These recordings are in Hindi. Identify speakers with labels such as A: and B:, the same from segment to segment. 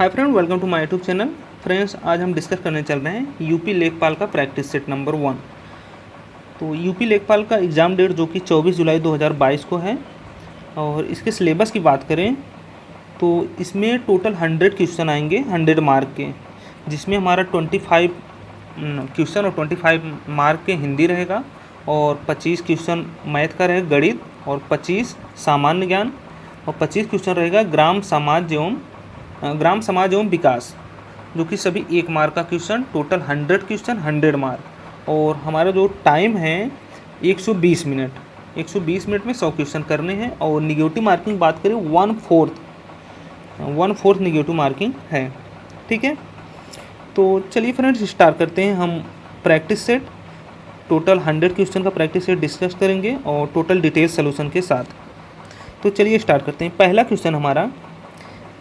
A: Hi friend, welcome to my YouTube channel. Friends, आज हम डिस्कस करने चल रहे हैं यूपी लेखपाल का प्रैक्टिस सेट नंबर 1। तो यूपी लेखपाल का एग्ज़ाम डेट जो कि 24 जुलाई 2022 को है। और इसके सिलेबस की बात करें तो इसमें टोटल 100 क्वेश्चन आएंगे 100 मार्क के, जिसमें हमारा 25 क्वेश्चन और 25 मार्क के हिंदी रहेगा और 25 क्वेश्चन मैथ का रहेगा गणित और 25 सामान्य ज्ञान और 25 क्वेश्चन रहेगा ग्राम समाज एवं विकास, जो कि सभी 1 मार्क का क्वेश्चन। Total 100 question 100 mark. और हमारा जो टाइम है 120 मिनट। 120 मिनट में 100 क्वेश्चन करने हैं। और निगेटिव मार्किंग बात करें 1/4 निगेटिव मार्किंग है। ठीक है, तो चलिए फ्रेंड्स स्टार्ट करते हैं। हम प्रैक्टिस सेट टोटल 100 क्वेश्चन का प्रैक्टिस सेट डिस्कस करेंगे और टोटल डिटेल सोल्यूशन के साथ। तो चलिए स्टार्ट करते हैं। पहला क्वेश्चन हमारा,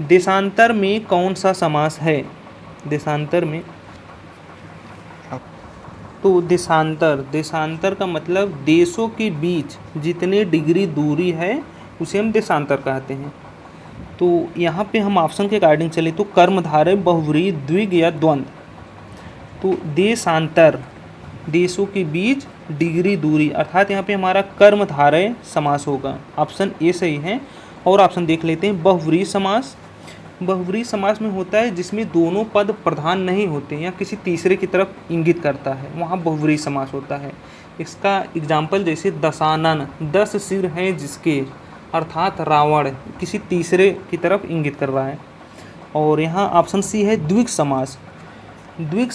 A: देशांतर में कौन सा समास है? देशांतर में, तो देशांतर का मतलब देशों के बीच जितने डिग्री दूरी है उसे हम देशांतर कहते हैं। तो यहाँ पे हम ऑप्शन के अकॉर्डिंग चले तो कर्मधारय, बहुव्रीहि, द्विग या द्वंद्व। तो देशांतर, देशों के बीच डिग्री दूरी, अर्थात यहाँ पे हमारा कर्मधारय समास होगा। ऑप्शन ए सही है। और ऑप्शन देख लेते हैं, बहुव्रीहि समास। बहुव्रीहि समास में होता है जिसमें दोनों पद प्रधान नहीं होते या किसी तीसरे की तरफ इंगित करता है, वहाँ बहुव्रीहि समास होता है। इसका एग्जाम्पल जैसे दशानन, 10 सिर हैं जिसके, अर्थात रावण किसी तीसरे की तरफ इंगित कर रहा है। और यहाँ ऑप्शन सी है द्विग समास। द्विग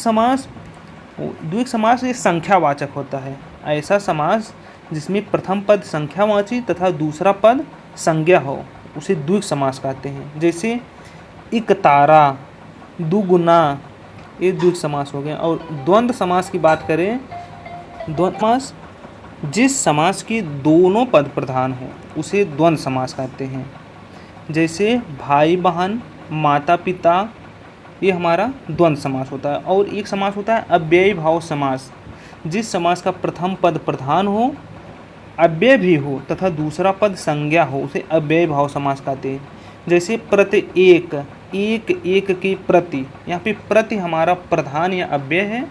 A: समास ये संख्यावाचक होता है। ऐसा समास जिसमें प्रथम पद संख्यावाची तथा दूसरा पद संज्ञा हो उसे द्विग समास कहते हैं। जैसे एक तारा, दुगुना, ये द्विग समास हो गया। और द्वंद्व समास की बात करें, द्वंद्व समास जिस समास के दोनों पद प्रधान हो उसे द्वंद्व समास कहते हैं। जैसे भाई बहन, माता पिता, ये हमारा द्वंद्व समास होता है। और एक समास होता है अव्ययी भाव समास, जिस समास का प्रथम पद प्रधान हो, अव्यय भी हो तथा दूसरा पद संज्ञा हो उसे अव्ययी भाव समास कहते हैं। जैसे प्रति एक, एक के प्रति, यहाँ पे प्रति हमारा प्रधान या अव्यय है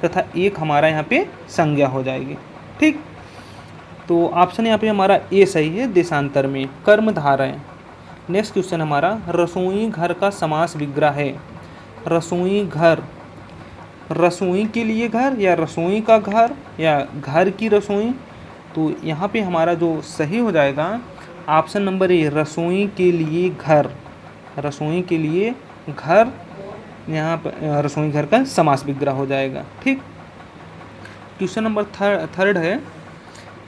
A: तथा एक हमारा यहाँ पे संज्ञा हो जाएगी। ठीक, तो ऑप्शन यहाँ पे हमारा ए सही है, देशांतर में कर्मधारय। नेक्स्ट क्वेश्चन हमारा, रसोई घर का समास विग्रह है। रसोई घर, रसोई के लिए घर या रसोई का घर या घर की रसोई। तो यहाँ पे हमारा जो सही हो जाएगा ऑप्शन नंबर ए, रसोई के लिए घर। रसोई के लिए घर, यहाँ पर रसोई घर का समास विग्रह हो जाएगा। ठीक, क्वेश्चन नंबर थर्ड है,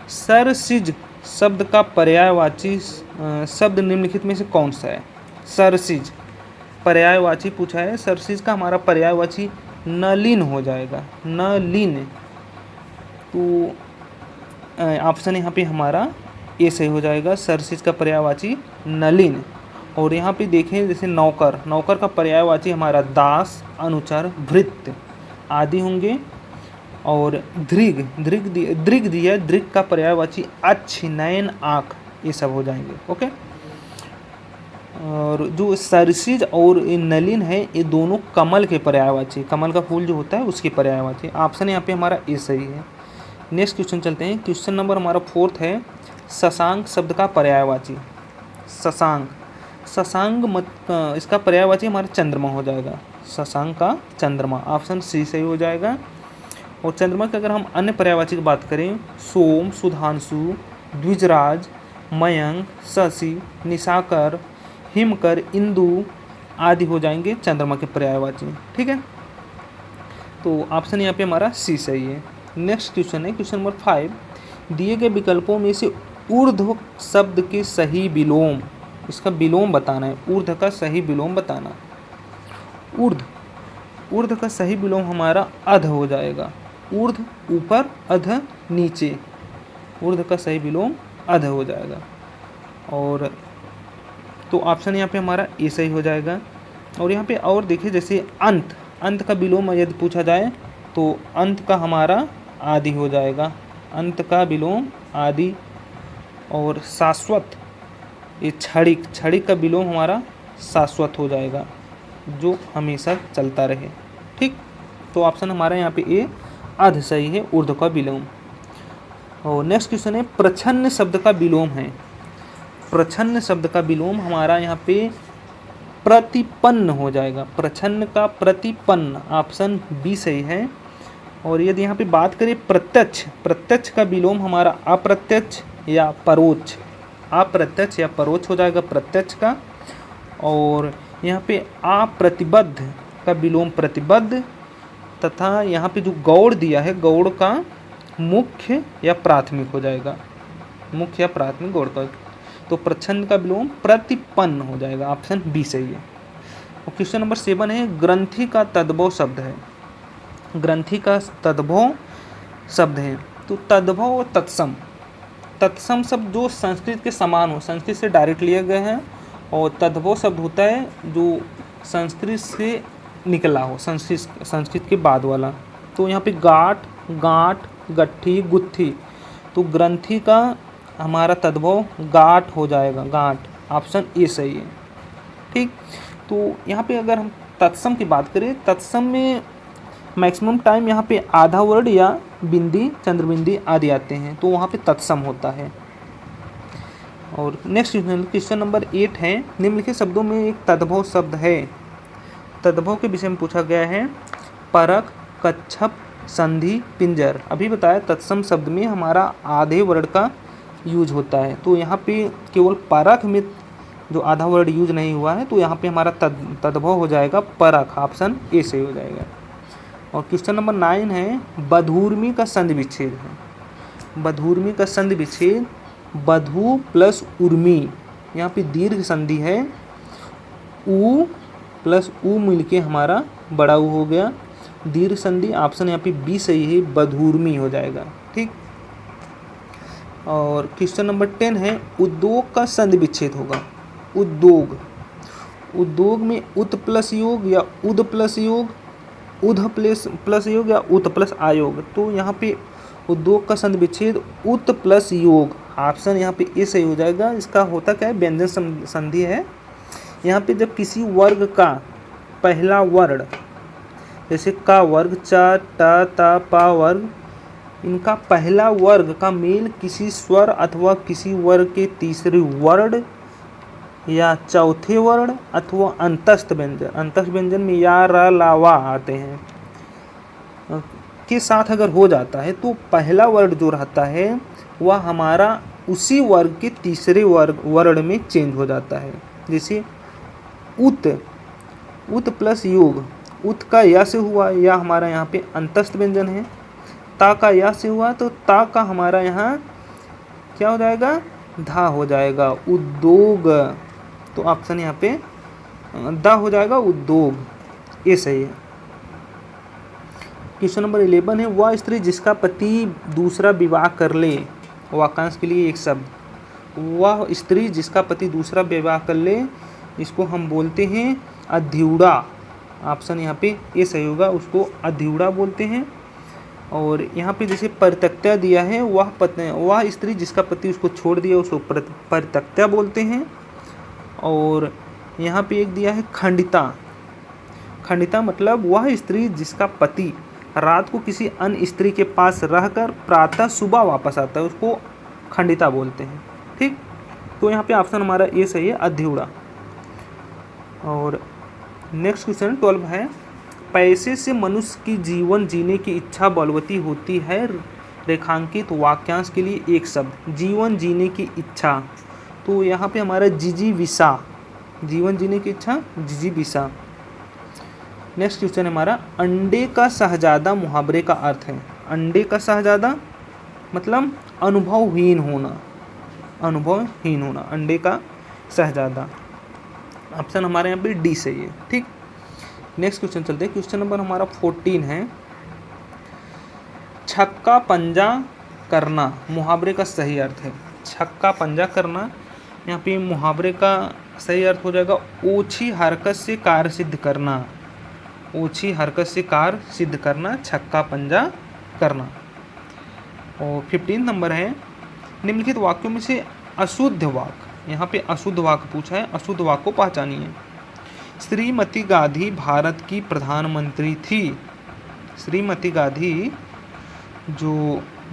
A: सरसिज शब्द का पर्यायवाची शब्द निम्नलिखित में से कौन सा है? सरसिज पर्यायवाची पूछा है। सरसिज का हमारा पर्यायवाची नलिन हो जाएगा, नलिन। तो ऑप्शन यहाँ पे हमारा ए सही हो जाएगा, सरसिज का पर्यायवाची नलिन। और यहाँ पे देखें जैसे नौकर, नौकर का पर्यायवाची हमारा दास, अनुचर, भृत्य आदि होंगे। और दृग, दृग दिया, दृग का पर्यायवाची अच्छ, नयन, आँख, ये सब हो जाएंगे। ओके, और जो सरसिज और नलिन है ये दोनों कमल के पर्यायवाची, कमल का फूल जो होता है उसके पर्यायवाची। ऑप्शन यहाँ पे हमारा ए सही है। नेक्स्ट क्वेश्चन चलते हैं। क्वेश्चन नंबर हमारा 4 है, शशांक शब्द का पर्यायवाची। शशांक, शशांक मत इसका पर्यायवाची हमारा चंद्रमा हो जाएगा। शशांक का चंद्रमा, ऑप्शन सी सही हो जाएगा। और चंद्रमा के अगर हम अन्य पर्यायवाची की बात करें, सोम, सुधांशु, द्विजराज, मयंक, शशि, निशाकर, हिमकर, इंदु आदि हो जाएंगे चंद्रमा के पर्यायवाची। ठीक है, तो ऑप्शन यहाँ पे हमारा सी सही है। नेक्स्ट क्वेश्चन है क्वेश्चन नंबर 5, दिए गए विकल्पों में से ऊर्ध्व शब्द के सही विलोम, इसका विलोम बताना है। ऊर्ध्व का सही विलोम बताना। ऊर्ध्व का सही विलोम हमारा अध हो जाएगा। ऊर्ध्व ऊपर, अध नीचे, ऊर्ध्व का सही विलोम अध हो जाएगा। और तो ऑप्शन यहाँ पे हमारा ए सही हो जाएगा। और यहाँ पे और देखिए जैसे अंत, अंत का विलोम यदि पूछा जाए तो अंत का हमारा आदि हो जाएगा, अंत का विलोम आदि। और शाश्वत, ये क्षणिक, क्षणिक का विलोम हमारा शाश्वत हो जाएगा। जो हमेशा चलता रहे। ठीक, तो ऑप्शन हमारा यहाँ पे ए अर्ध सही है, ऊर्ध्व का विलोम। और नेक्स्ट क्वेश्चन है प्रछन्न शब्द का विलोम है। प्रछन्न शब्द का विलोम हमारा यहाँ पे प्रतिपन्न हो जाएगा। प्रछन्न का प्रतिपन्न, ऑप्शन बी सही है। और यदि यहाँ पे बात करें प्रत्यक्ष, प्रत्यक्ष का विलोम हमारा अप्रत्यक्ष या परोक्ष, अप्रत्यक्ष या परोक्ष हो जाएगा प्रत्यक्ष का। और यहाँ पे अप्रतिबद्ध का विलोम प्रतिबद्ध, तथा यहाँ पे जो गौड़ दिया है, गौड़ का मुख्य या प्राथमिक हो जाएगा, मुख्य या प्राथमिक गौड़ का। तो प्रछन्न का विलोम प्रतिपन्न हो जाएगा, ऑप्शन बी सही है। और क्वेश्चन नंबर 7 है ग्रंथि का तद्भव शब्द है। ग्रंथि का तद्भव शब्द है। तो तद्भव और तत्सम, तत्सम शब्द जो संस्कृत के समान हो, संस्कृत से डायरेक्ट लिए गए हैं। और तद्भव शब्द होता है जो संस्कृत से निकला हो, संस्कृत के बाद वाला। तो यहाँ पे गांठ, गांठ, गट्ठी, गुत्थी, तो ग्रंथि का हमारा तद्भव गांठ हो जाएगा, गांठ, ऑप्शन ए सही है। ठीक, तो यहाँ पे अगर हम तत्सम की बात करें, तत्सम में मैक्सिमम टाइम यहाँ पे आधा वर्ड या बिंदी, चंद्रबिंदी आदि आते हैं, तो वहाँ पे तत्सम होता है। और नेक्स्ट क्वेश्चन नंबर 8 है निम्नलिखित शब्दों में एक तद्भव शब्द है। तद्भव के विषय में पूछा गया है परक, कच्छप, संधि, पिंजर। अभी बताया तत्सम शब्द में हमारा आधे वर्ड का यूज होता है, तो यहाँ पे केवल परक में जो आधा वर्ड यूज नहीं हुआ है, तो यहाँ पे हमारा तद्भव हो जाएगा परक, ऑप्शन ए से हो जाएगा। और क्वेश्चन नंबर 9 है बधूर्मी का संधि विच्छेद है। बधूर्मी का संधि विच्छेद, बधू प्लस उर्मी, यहाँ पे दीर्घ संधि है, ऊ प्लस ऊ मिलके हमारा बड़ा ऊ हो गया, दीर्घ संधि, ऑप्शन यहाँ पे बी सही है, बधूर्मी हो जाएगा। ठीक, और क्वेश्चन नंबर 10 है उद्योग का संधि विच्छेद होगा। उद्योग, उद्योग में उत प्लस योग या उद प्लस योग, उध प्लस योग या उत प्लस आयोग। तो यहाँ पे उद्योग का संधि विच्छेद उत प्लस योग, ऑप्शन यहाँ पे ए सही हो जाएगा। इसका होता क्या है, व्यंजन संधि है। यहाँ पे जब किसी वर्ग का पहला वर्ण, जैसे का वर्ग, चा, टा, ता, पा वर्ग, इनका पहला वर्ग का मेल किसी स्वर अथवा किसी वर्ग के तीसरे वर्ण या चौथे वर्ण अथवा अंतस्थ व्यंजन, अंतस्थ व्यंजन में या, र, ला, वा आते हैं, के साथ अगर हो जाता है, तो पहला वर्ण जो रहता है वह हमारा उसी वर्ग के तीसरे वर्ण में चेंज हो जाता है। जैसे उत, उत प्लस योग, उत का या से हुआ, या हमारा यहाँ पे अंतस्थ व्यंजन है। ता का या से हुआ, तो ता का हमारा यहाँ क्या हो जाएगा, धा हो जाएगा, उद्योग। तो ऑप्शन यहाँ पे दा हो जाएगा, उद्योग, ये सही है। क्वेश्चन नंबर 11 है वह स्त्री जिसका पति दूसरा विवाह कर ले। वाक्यांश के लिए एक शब्द, वह स्त्री जिसका पति दूसरा विवाह कर ले, इसको हम बोलते हैं अध्युड़ा, ऑप्शन यहाँ पे ए सही होगा, उसको अध्युड़ा बोलते हैं। और यहाँ पे जैसे परित्यक्ता दिया है, वह स्त्री जिसका पति उसको छोड़ दिया, उसको परित्यक्ता बोलते हैं। और यहाँ पे एक दिया है खंडिता, खंडिता मतलब वह स्त्री जिसका पति रात को किसी अन्य स्त्री के पास रहकर प्रातः सुबह वापस आता है, उसको खंडिता बोलते हैं। ठीक, तो यहाँ पे ऑप्शन हमारा ए सही है, अध्युड़ा। और नेक्स्ट क्वेश्चन 12 है पैसे से मनुष्य की जीवन जीने की इच्छा बलवती होती है। रेखांकित वाक्यांश के लिए एक शब्द, जीवन जीने की इच्छा। तो यहाँ पे हमारा जिजीविषा, जीवन जीने की इच्छा, जिजीविषा। नेक्स्ट क्वेश्चन है हमारा अंडे का शहजादा मुहावरे का अर्थ है। अंडे का शहजादा मतलब अनुभवहीन होना, अनुभवहीन होना, अंडे का शहजादा, ऑप्शन हमारे यहाँ पे डी सही है। ठीक, नेक्स्ट क्वेश्चन चलते हैं। क्वेश्चन नंबर हमारा 14 है छक्का पंजा करना मुहावरे का सही अर्थ है। छक्का पंजा करना, यहाँ पे मुहावरे का सही अर्थ हो जाएगा ओछी हरकत से कार्य सिद्ध करना, ओछी हरकत से कार्य सिद्ध करना, छक्का पंजा करना। और 15 नंबर है निम्नलिखित वाक्यों में से अशुद्ध वाक्य, यहाँ पे अशुद्ध वाक्य पूछा है, अशुद्ध वाक्य को पहचानिए। श्रीमती गांधी भारत की प्रधानमंत्री थी। श्रीमती गांधी जो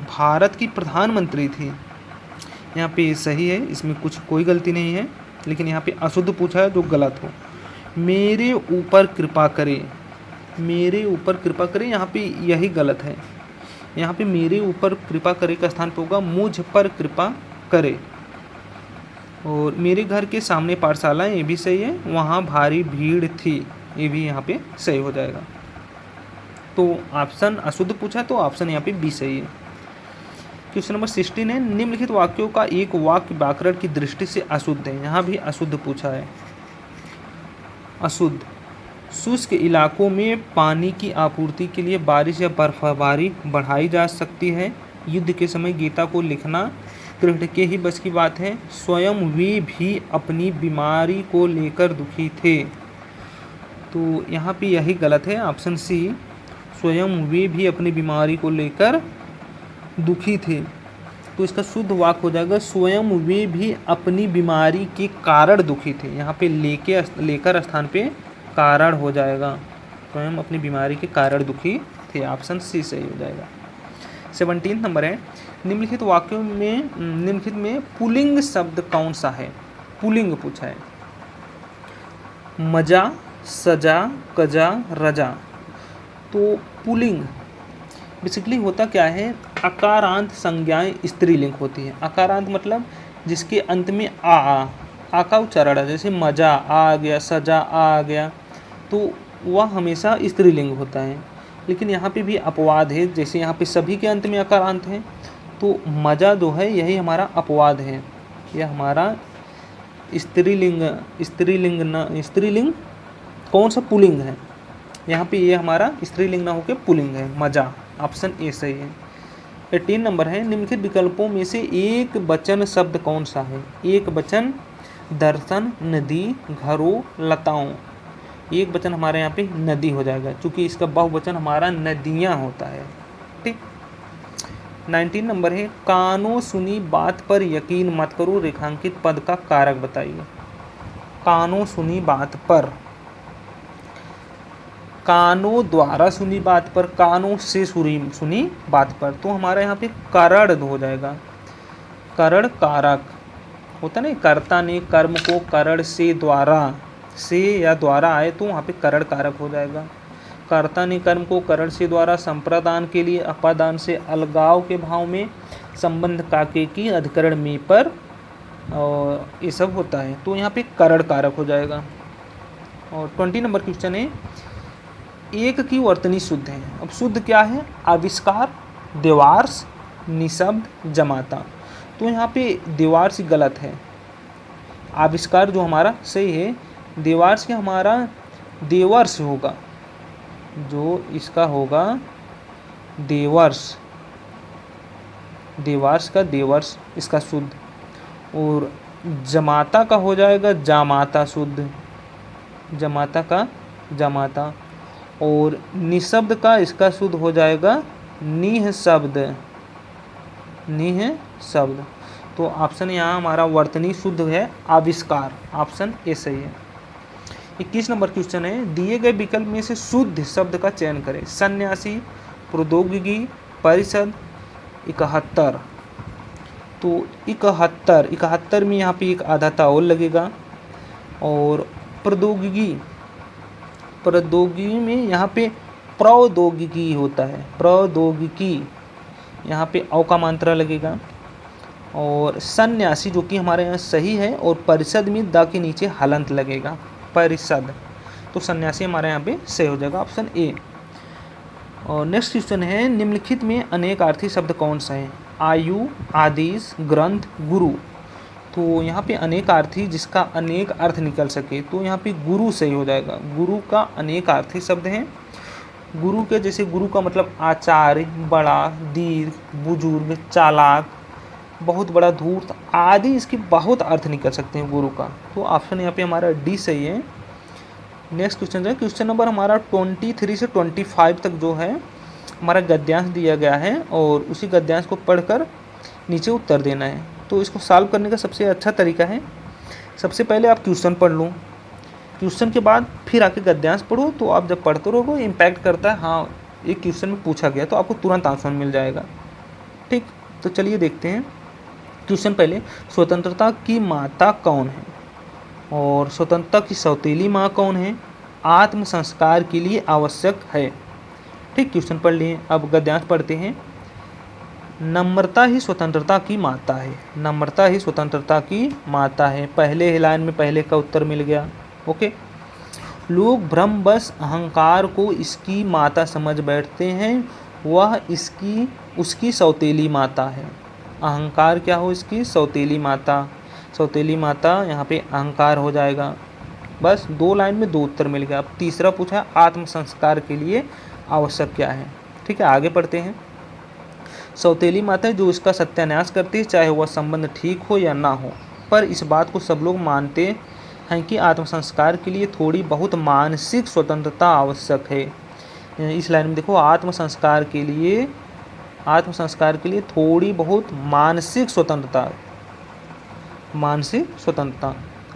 A: भारत की प्रधानमंत्री थी, यहाँ पे सही है, इसमें कोई गलती नहीं है, लेकिन यहाँ पे अशुद्ध पूछा है जो गलत हो। मेरे ऊपर कृपा करें, मेरे ऊपर कृपा करें, यहाँ पे यही गलत है। यहाँ पे मेरे ऊपर कृपा करे का स्थान पे होगा मुझ पर कृपा करे। और मेरे घर के सामने पाठशाला है, ये भी सही है। वहाँ भारी भीड़ थी, ये भी यहाँ पे सही हो जाएगा। तो ऑप्शन अशुद्ध पूछा है तो ऑप्शन यहाँ पे बी सही है। क्वेश्चन नंबर 16 है, निम्नलिखित वाक्यों का एक वाक्य व्याकरण की दृष्टि से अशुद्ध है। यहाँ भी अशुद्ध पूछा है। अशुद्ध, शुष्क इलाकों में पानी की आपूर्ति के लिए बारिश या बर्फबारी बढ़ाई जा सकती है। युद्ध के समय गीता को लिखना कृष्ण के ही बस की बात है। स्वयं वे भी अपनी बीमारी को लेकर दुखी थे। तो यहाँ पे यही गलत है, ऑप्शन सी, स्वयं वे भी अपनी बीमारी को लेकर दुखी थे। तो इसका शुद्ध वाक्य हो जाएगा स्वयं वे भी अपनी बीमारी के कारण दुखी थे। यहाँ पे लेकर स्थान पे कारण हो जाएगा, स्वयं अपनी बीमारी के कारण दुखी थे। ऑप्शन सी सही हो जाएगा। 17 नंबर है, निम्नलिखित वाक्यों में निम्नलिखित में पुल्लिंग शब्द कौन सा है। पुल्लिंग पूछा है। मजा, सजा, कजा, रजा। तो पुल्लिंग बेसिकली होता क्या है, अकारांत संज्ञाएं स्त्रीलिंग होती है। अकारांत मतलब जिसके अंत में आ का उच्चारण है, जैसे मजा आ गया, सजा आ गया, तो वह हमेशा स्त्रीलिंग होता है। लेकिन यहाँ पे भी अपवाद है, जैसे यहाँ पे सभी के अंत में अकारांत है, तो मजा जो है यही हमारा अपवाद है, यह हमारा स्त्रीलिंग कौन सा पुल्लिंग है। यहाँ पे ये हमारा स्त्रीलिंग ना होकर पुल्लिंग है, मजा। ऑप्शन ए सही है। 18 नंबर है, निम्नलिखित विकल्पों में से एक वचन शब्द कौन सा है। एक वचन, दर्शन, नदी, घरों, लताओं। एक वचन हमारे यहाँ पे नदी हो जाएगा, क्योंकि इसका बहुवचन हमारा नदियाँ होता है। ठीक। 19 नंबर है, कानों सुनी बात पर यकीन मत करो, रेखांकित पद का कारक बताइए। कानों सुनी बात पर, कानों द्वारा सुनी बात पर, कानों से सुनी बात पर, तो हमारा यहाँ पे करण हो जाएगा। करण कारक होता नहीं, कर्ता ने कर्म को करण से द्वारा, से या द्वारा आए तो वहाँ पे करण कारक हो जाएगा। कर्ता ने कर्म को करण से द्वारा संप्रदान के लिए अपादान से अलगाव के भाव में संबंध काके की अधिकरण में पर और ये सब होता है, तो यहाँ पे करण कारक हो जाएगा। और 20 नंबर क्वेश्चन है, एक की वर्तनी शुद्ध है। अब शुद्ध क्या है, आविष्कार, देवार्ष, निशब्द, जमाता। तो यहाँ पे देवार्ष गलत है, आविष्कार जो हमारा सही है। देवार्ष क्या हमारा देवर्ष होगा, जो इसका होगा देवर्ष, देवार्ष का देवर्ष इसका शुद्ध। और जमाता का हो जाएगा जामाता शुद्ध, जमाता का जामाता। और निशब्द का इसका शुद्ध हो जाएगा निह शब्द, निह शब्द। तो ऑप्शन यहाँ हमारा वर्तनी शुद्ध है आविष्कार, ऑप्शन ए सही है। 21 नंबर क्वेश्चन है, दिए गए विकल्प में से शुद्ध शब्द का चयन करें। सन्यासी, प्रौद्योगिकी, परिषद, 71। तो 71 में यहाँ पे एक आधा ताओल लगेगा। और प्रौद्योगिकी में यहाँ पे प्रौद्योगिकी होता है, प्रौद्योगिकी यहाँ पे औ का मात्रा लगेगा। और सन्यासी जो कि हमारे यहाँ सही है, और परिषद में द के नीचे हलंत लगेगा, परिषद। तो सन्यासी हमारे यहाँ पे सही हो जाएगा, ऑप्शन ए। और नेक्स्ट क्वेश्चन है, निम्नलिखित में अनेकार्थी शब्द कौन सा है। आयु, आदेश, ग्रंथ, गुरु। तो यहाँ पे अनेकार्थी जिसका अनेक अर्थ निकल सके, तो यहाँ पे गुरु सही हो जाएगा। गुरु का अनेकार्थी शब्द है। गुरु के जैसे गुरु का मतलब आचार्य, बड़ा, दीर्घ, बुजुर्ग, चालाक, बहुत बड़ा, धूर्त आदि, इसके बहुत अर्थ निकल सकते हैं गुरु का। तो ऑप्शन यहाँ पे हमारा डी सही है। नेक्स्ट क्वेश्चन है, क्वेश्चन नंबर हमारा 23 से 25 तक जो है हमारा गद्यांश दिया गया है, और उसी गद्यांश को पढ़कर नीचे उत्तर देना है। तो इसको सॉल्व करने का सबसे अच्छा तरीका है, सबसे पहले आप क्वेश्चन पढ़ लो, क्वेश्चन के बाद फिर आके गद्यांश पढ़ो, तो आप जब पढ़ते रहोगे इम्पैक्ट करता है, हाँ एक क्वेश्चन में पूछा गया तो आपको तुरंत आंसर मिल जाएगा। ठीक, तो चलिए देखते हैं क्वेश्चन। पहले, स्वतंत्रता की माता कौन है और स्वतंत्रता की सौतेली माँ कौन है, आत्म संस्कार के लिए आवश्यक है। ठीक, क्वेश्चन पढ़ लिए। अब गद्यांश पढ़ते हैं। नम्रता ही स्वतंत्रता की माता है, नम्रता ही स्वतंत्रता की माता है। पहले लाइन में पहले का उत्तर मिल गया। ओके, लोग भ्रमवश अहंकार को इसकी माता समझ बैठते हैं, वह इसकी उसकी सौतेली माता है। अहंकार क्या हो, इसकी सौतेली माता। सौतेली माता यहाँ पे अहंकार हो जाएगा। बस 2 लाइन में 2 उत्तर मिल गया। अब तीसरा पूछा, आत्म संस्कार के लिए आवश्यक क्या है। ठीक है, आगे पढ़ते हैं। सौतेली माता जो इसका सत्यानाश करती है, चाहे वह संबंध ठीक हो या ना हो, पर इस बात को सब लोग मानते हैं कि आत्म संस्कार के लिए थोड़ी बहुत मानसिक स्वतंत्रता आवश्यक है। इस लाइन में देखो, आत्म संस्कार के लिए थोड़ी बहुत मानसिक स्वतंत्रता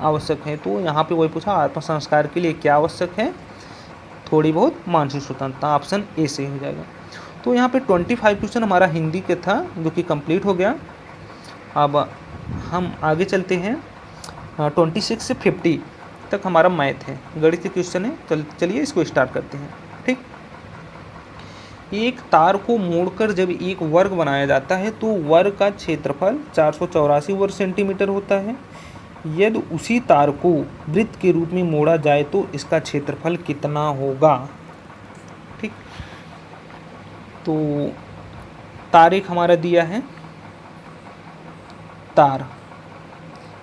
A: आवश्यक है। तो यहाँ पे वही पूछा, आत्म संस्कार के लिए क्या आवश्यक है, थोड़ी बहुत मानसिक स्वतंत्रता। ऑप्शन ए से हो जाएगा। तो यहाँ पे 25 क्वेश्चन हमारा हिंदी के था, जो कि कंप्लीट हो गया। अब हम आगे चलते हैं। 26 से 50 तक हमारा मैथ है, गणित के क्वेश्चन है। चलिए इसको स्टार्ट करते हैं। ठीक, एक तार को मोड़कर जब एक वर्ग बनाया जाता है तो वर्ग का क्षेत्रफल 484 वर्ग सेंटीमीटर होता है। यदि उसी तार को वृत्त के रूप में मोड़ा जाए तो इसका क्षेत्रफल कितना होगा। ठीक, तो तार एक हमारा दिया है, तार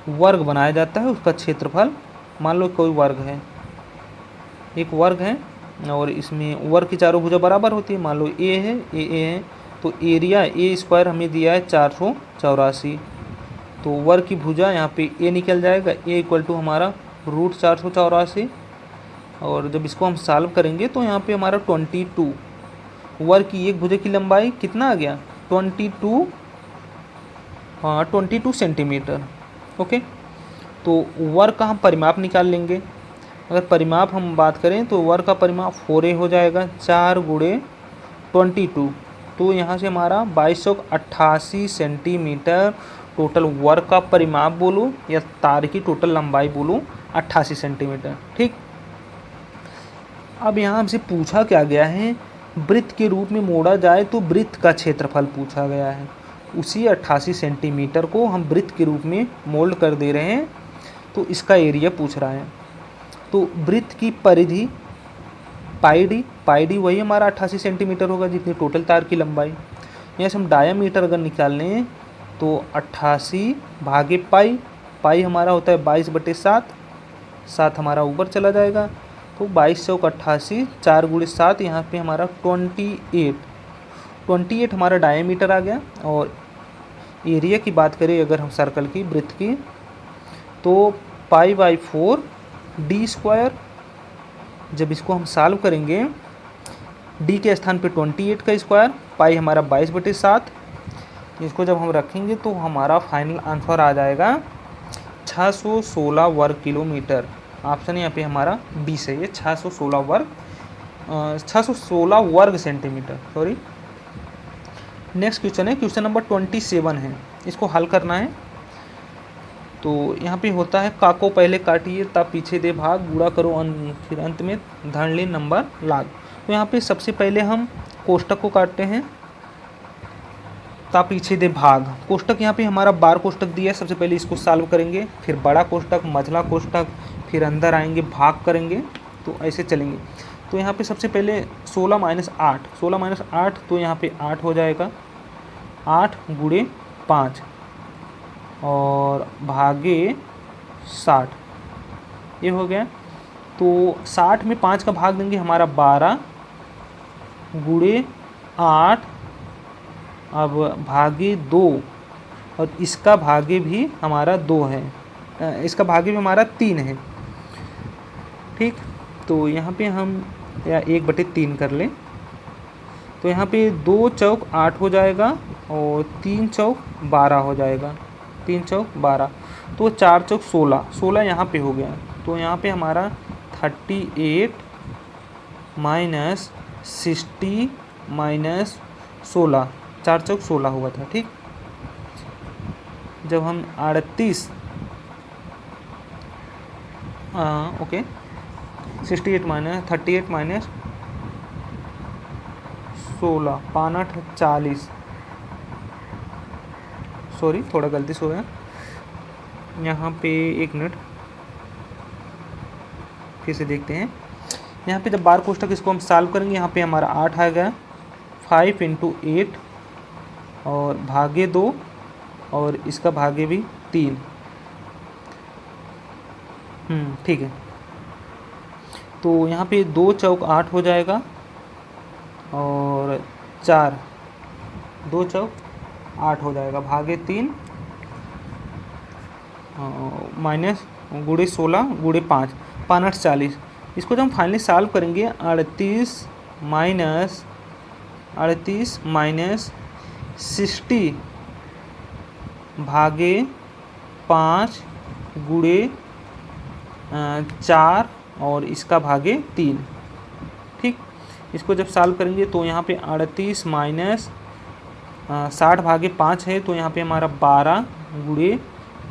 A: वर्ग बनाया जाता है, उसका क्षेत्रफल, मान लो कोई वर्ग है, एक वर्ग है और इसमें वर्ग की चारों भुजा बराबर होती है। मान लो ए है, तो एरिया ए स्क्वायर हमें दिया है 484, तो वर्ग की भुजा यहाँ पे ए निकल जाएगा। ए इक्वल टू हमारा √484, और जब इसको हम सॉल्व करेंगे तो यहाँ पे हमारा 22, वर्ग की एक भुजा की लंबाई कितना आ गया, 22 सेंटीमीटर। ओके, तो वर्ग का हम परिमाप निकाल लेंगे। अगर परिमाप हम बात करें तो वर्ग का परिमाप 4a हो जाएगा, 4 × 22, तो यहाँ से हमारा 2288 सेंटीमीटर टोटल वर्ग का परिमाप बोलूँ या तार की टोटल लंबाई बोलूँ, 88 सेंटीमीटर। ठीक, अब यहाँ हमसे पूछा क्या गया है, वृत्त के रूप में मोड़ा जाए तो वृत्त का क्षेत्रफल पूछा गया है। उसी 88 सेंटीमीटर को हम वृत्त के रूप में मोल्ड कर दे रहे हैं, तो इसका एरिया पूछ रहा है। तो वृत्त की परिधि पाई डी वही हमारा 88 सेंटीमीटर होगा, जितनी टोटल तार की लंबाई। यहाँ से हम डायामीटर अगर निकाल लें तो 88 भागे पाई हमारा होता है 22/7, 7 हमारा ऊपर चला जाएगा, तो 22 चौक 88, 4 × 7, यहाँ पे हमारा 28 हमारा डायामीटर आ गया। और एरिया की बात करें अगर हम सर्कल की, वृत्त की, तो π/4 d², जब इसको हम सॉल्व करेंगे, d के स्थान पे 28 का स्क्वायर, पाई हमारा 22/7, इसको जब हम रखेंगे तो हमारा फाइनल आंसर आ जाएगा 616 वर्ग किलोमीटर। ऑप्शन यहाँ पे हमारा बी सही है, 616 वर्ग सेंटीमीटर, सॉरी। नेक्स्ट क्वेश्चन है, क्वेश्चन नंबर 27 है, इसको हल करना है। तो यहाँ पे होता है, का को पहले काटिए तब पीछे दे भाग, गुणा करो फिर अंत में धन ले नंबर लाग। तो यहाँ पे सबसे पहले हम कोष्टक को काटते हैं, ता पीछे दे भाग। कोष्टक यहाँ पे हमारा बार कोष्टक दिया है, सबसे पहले इसको सॉल्व करेंगे, फिर बड़ा कोष्टक, मझला कोष्टक, फिर अंदर आएंगे भाग करेंगे, तो ऐसे चलेंगे। तो यहाँ पे सबसे पहले 16 - 8, तो यहाँ पे 8 हो जाएगा, 8 × 5 और भागे 60, ये हो गया। तो 60 में 5 का भाग देंगे, हमारा 12 × 8, अब भागे 2, और इसका भागे भी हमारा 2 है, इसका भागे भी हमारा 3 है। ठीक, तो यहाँ पे हम या 1/3 कर लें, तो यहाँ पे 2 चौक 8 हो जाएगा और 3 चौक 12 हो जाएगा, 3 चौक 12, तो 4 चौक 16 यहाँ पे हो गया। तो यहाँ पे हमारा 38 माइनस 60 माइनस 16, 4 चौक 16 हुआ था। ठीक, जब हम 38 ओके 68 माइनस 38 माइनस 16, 5 40, सॉरी थोड़ा गलती से हो गया यहाँ पे, 1 मिनट फिर से देखते हैं। यहाँ पे जब बार कोष्ठक इसको हम सॉल्व करेंगे, यहाँ पे हमारा 8 आएगा, 5 × 8 और भागे 2 और इसका भागे भी 3। ठीक है, तो यहाँ पे 2 चौक 8 हो जाएगा और 4, 2 चौक 8 हो जाएगा, भागे 3 माइनस गुड़े 16 गुड़े 5, 5 40। इसको जब हम फाइनली सॉल्व करेंगे, 38 माइनस 60 भागे 5 गुड़े 4 और इसका भागे 3। ठीक, इसको जब सॉल्व करेंगे तो यहाँ पे 38 माइनस 60 भागे 5 है, तो यहाँ पे हमारा 12 गुड़े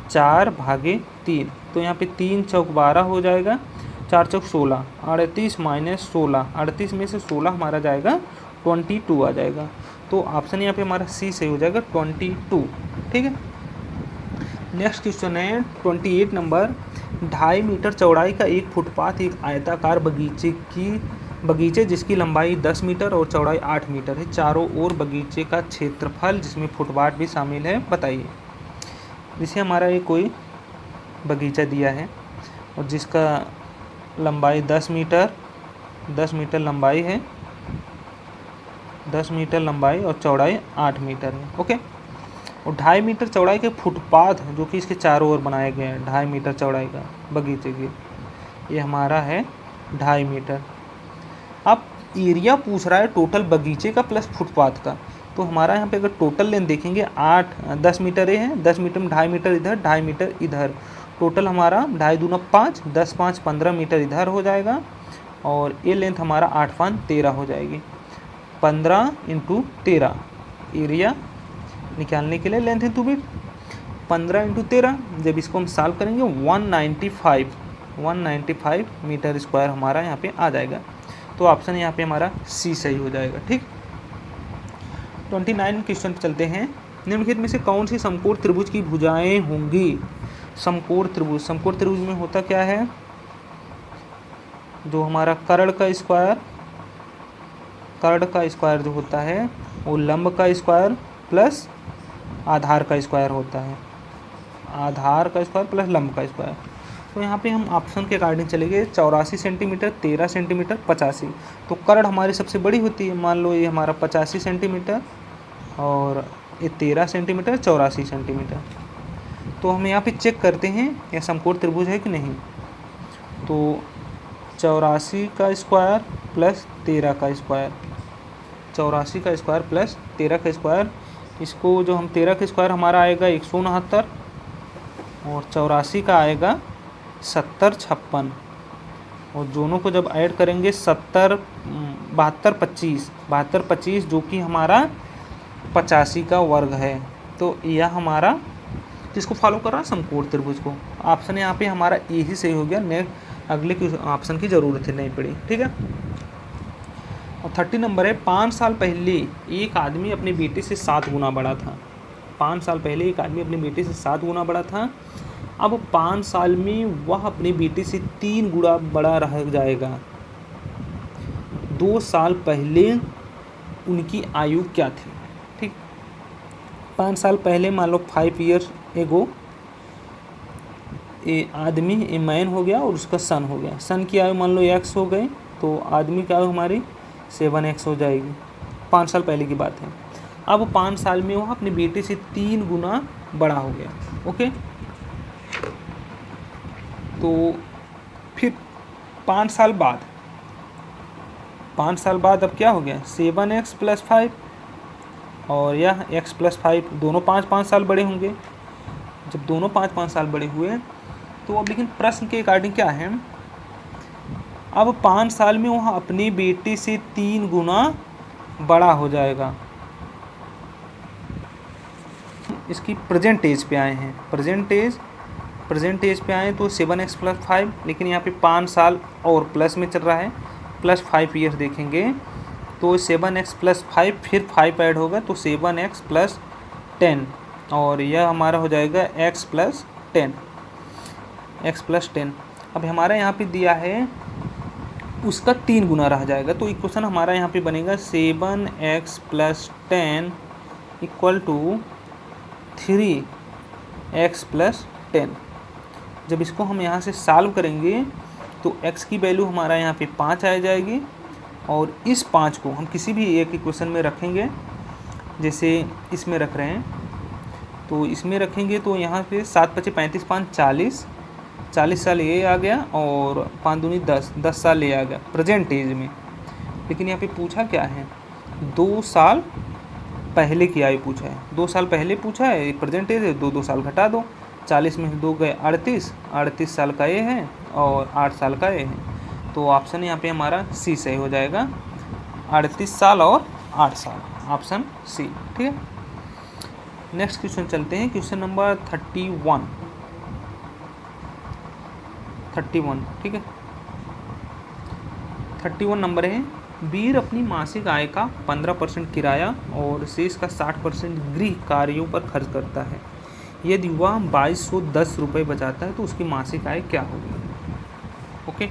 A: 4 भागे 3, तो यहाँ पे 3 चौक 12 हो जाएगा, 4 चौक 16, 38 माइनस 16, 38 में से 16 हमारा जाएगा 22 आ जाएगा। तो ऑप्शन यहाँ पे हमारा सी सही हो जाएगा, 22। ठीक है, नेक्स्ट क्वेश्चन है 28 नंबर। 2.5 मीटर चौड़ाई का एक फुटपाथ एक आयताकार बगीचे जिसकी लंबाई 10 मीटर और चौड़ाई 8 मीटर है, चारों ओर बगीचे का क्षेत्रफल जिसमें फुटपाथ भी शामिल है, बताइए। जैसे हमारा ये कोई बगीचा दिया है और जिसका लंबाई 10 मीटर लंबाई है, 10 मीटर लंबाई और चौड़ाई 8 मीटर है। ओके, और 2.5 मीटर चौड़ाई के फुटपाथ जो कि इसके चारों ओर बनाए गए हैं, 2.5 मीटर चौड़ाई का बगीचे की, ये हमारा है 2.5 मीटर। अब एरिया पूछ रहा है टोटल बगीचे का प्लस फुटपाथ का, तो हमारा यहाँ पे अगर टोटल लेंथ देखेंगे 10 मीटर ये है, 10 मीटर में 2.5 मीटर इधर, 2.5 मीटर इधर, टोटल हमारा 2.5 दूना 5, 10 5 15 मीटर इधर हो जाएगा और ये लेंथ हमारा 8 5 13 हो जाएगी। 15 × 13 एरिया निकालने के लिए लेंथ इंटू विड्थ, 15 × 13, जब इसको हम सॉल्व करेंगे 195 मीटर स्क्वायर हमारा यहाँ पे आ जाएगा। तो ऑप्शन यहाँ पे हमारा सी सही हो जाएगा। ठीक, 29 क्वेश्चन पे चलते हैं। निम्नलिखित में से कौन सी समकोण त्रिभुज की भुजाएं होंगी? समकोण त्रिभुज में होता क्या है, जो हमारा कर्ण का स्क्वायर जो होता है वो लंब का स्क्वायर प्लस आधार का स्क्वायर होता है, आधार का स्क्वायर प्लस लंब का स्क्वायर। तो यहाँ पे हम ऑप्शन के अकॉर्डिंग चलेंगे, 84 सेंटीमीटर, 13 सेंटीमीटर, 85। तो कर्ण हमारी सबसे बड़ी होती है, मान लो ये हमारा 85 सेंटीमीटर और ये 13 सेंटीमीटर, 84 सेंटीमीटर। तो हम यहाँ पे चेक करते हैं यह समकोण त्रिभुज है कि नहीं। तो 84 का स्क्वायर प्लस 13 का स्क्वायर, 84 का स्क्वायर प्लस 13 का स्क्वायर, इसको जो हम 13 का स्क्वायर हमारा आएगा 169 और 84 का आएगा 70 56, और दोनों को जब ऐड करेंगे 72 25 जो कि हमारा 85 का वर्ग है। तो यह हमारा किसको फॉलो कर रहा है, समकोण त्रिभुज को। ऑप्शन यहाँ पे हमारा यही सही हो गया, नेक्स्ट अगले ऑप्शन की ज़रूरत नहीं पड़ी। ठीक है, और 30 नंबर है। 5 साल पहले एक आदमी अपने बेटे से 7 गुना बड़ा था। 5 साल पहले एक आदमी अपने बेटे से 7 गुना बड़ा था। अब 5 साल में वह अपने बेटे से 3 गुना बड़ा रह जाएगा। 2 साल पहले उनकी आयु क्या थी? ठीक, 5 साल पहले मान लो 5 ईयर्स एगो, ये आदमी ए मैन हो गया और उसका सन हो गया। सन की आयु मान लो x हो गई, तो आदमी की आयु हमारी 7x हो जाएगी। 5 साल पहले की बात है। अब 5 साल में वह अपने बेटे से 3 गुना बड़ा हो गया। ओके, तो फिर 5 साल बाद अब क्या हो गया, 7x + 5 और यह x + 5 दोनों 5 साल बड़े होंगे। जब दोनों 5 साल बड़े हुए तो अब लेकिन प्रश्न के अकॉर्डिंग क्या है, अब 5 साल में वह अपने बेटे से 3 गुना बड़ा हो जाएगा। इसकी प्रेजेंट एज पे आए हैं, प्रेजेंट एज पे आए तो 7x + 5, लेकिन यहाँ पे 5 साल और प्लस में चल रहा है, प्लस 5 ईयर्स देखेंगे तो 7x + 5 फिर 5 ऐड होगा तो 7x + 10, और यह हमारा हो जाएगा x + 10। अब हमारा यहाँ पे दिया है उसका 3 गुना रह जाएगा, तो इक्वेशन हमारा यहाँ पे बनेगा 7x + 10 = 3x + 10। जब इसको हम यहाँ से सॉल्व करेंगे तो x की वैल्यू हमारा यहाँ पे 5 आ जाएगी, और इस 5 को हम किसी भी एक इक्वेशन में रखेंगे, जैसे इसमें रख रहे हैं तो इसमें रखेंगे तो यहाँ पे 7 × 5 = 35, 5 40 साल ये आ गया, और 5 दूनी 10 साल ये आ गया प्रेजेंट एज में। लेकिन यहाँ पे पूछा क्या है, 2 साल पहले की आयु पूछा है, 2 साल पहले पूछा है, प्रेजेंट एज है, 2 साल घटा दो, 40 में से 2 गए 38 साल का ये है और 8 साल का ये है, तो ऑप्शन यहाँ पे हमारा सी सही हो जाएगा, 38 साल और 8 साल, ऑप्शन सी। ठीक है, नेक्स्ट क्वेश्चन चलते हैं, क्वेश्चन नंबर 31। ठीक है, 31 नंबर है, वीर अपनी मासिक आय का 15% किराया और शेष का 60% गृह कार्यों पर खर्च करता है। यदि वह 2210 रुपये बचाता है तो उसकी मासिक आय क्या होगी। ओके,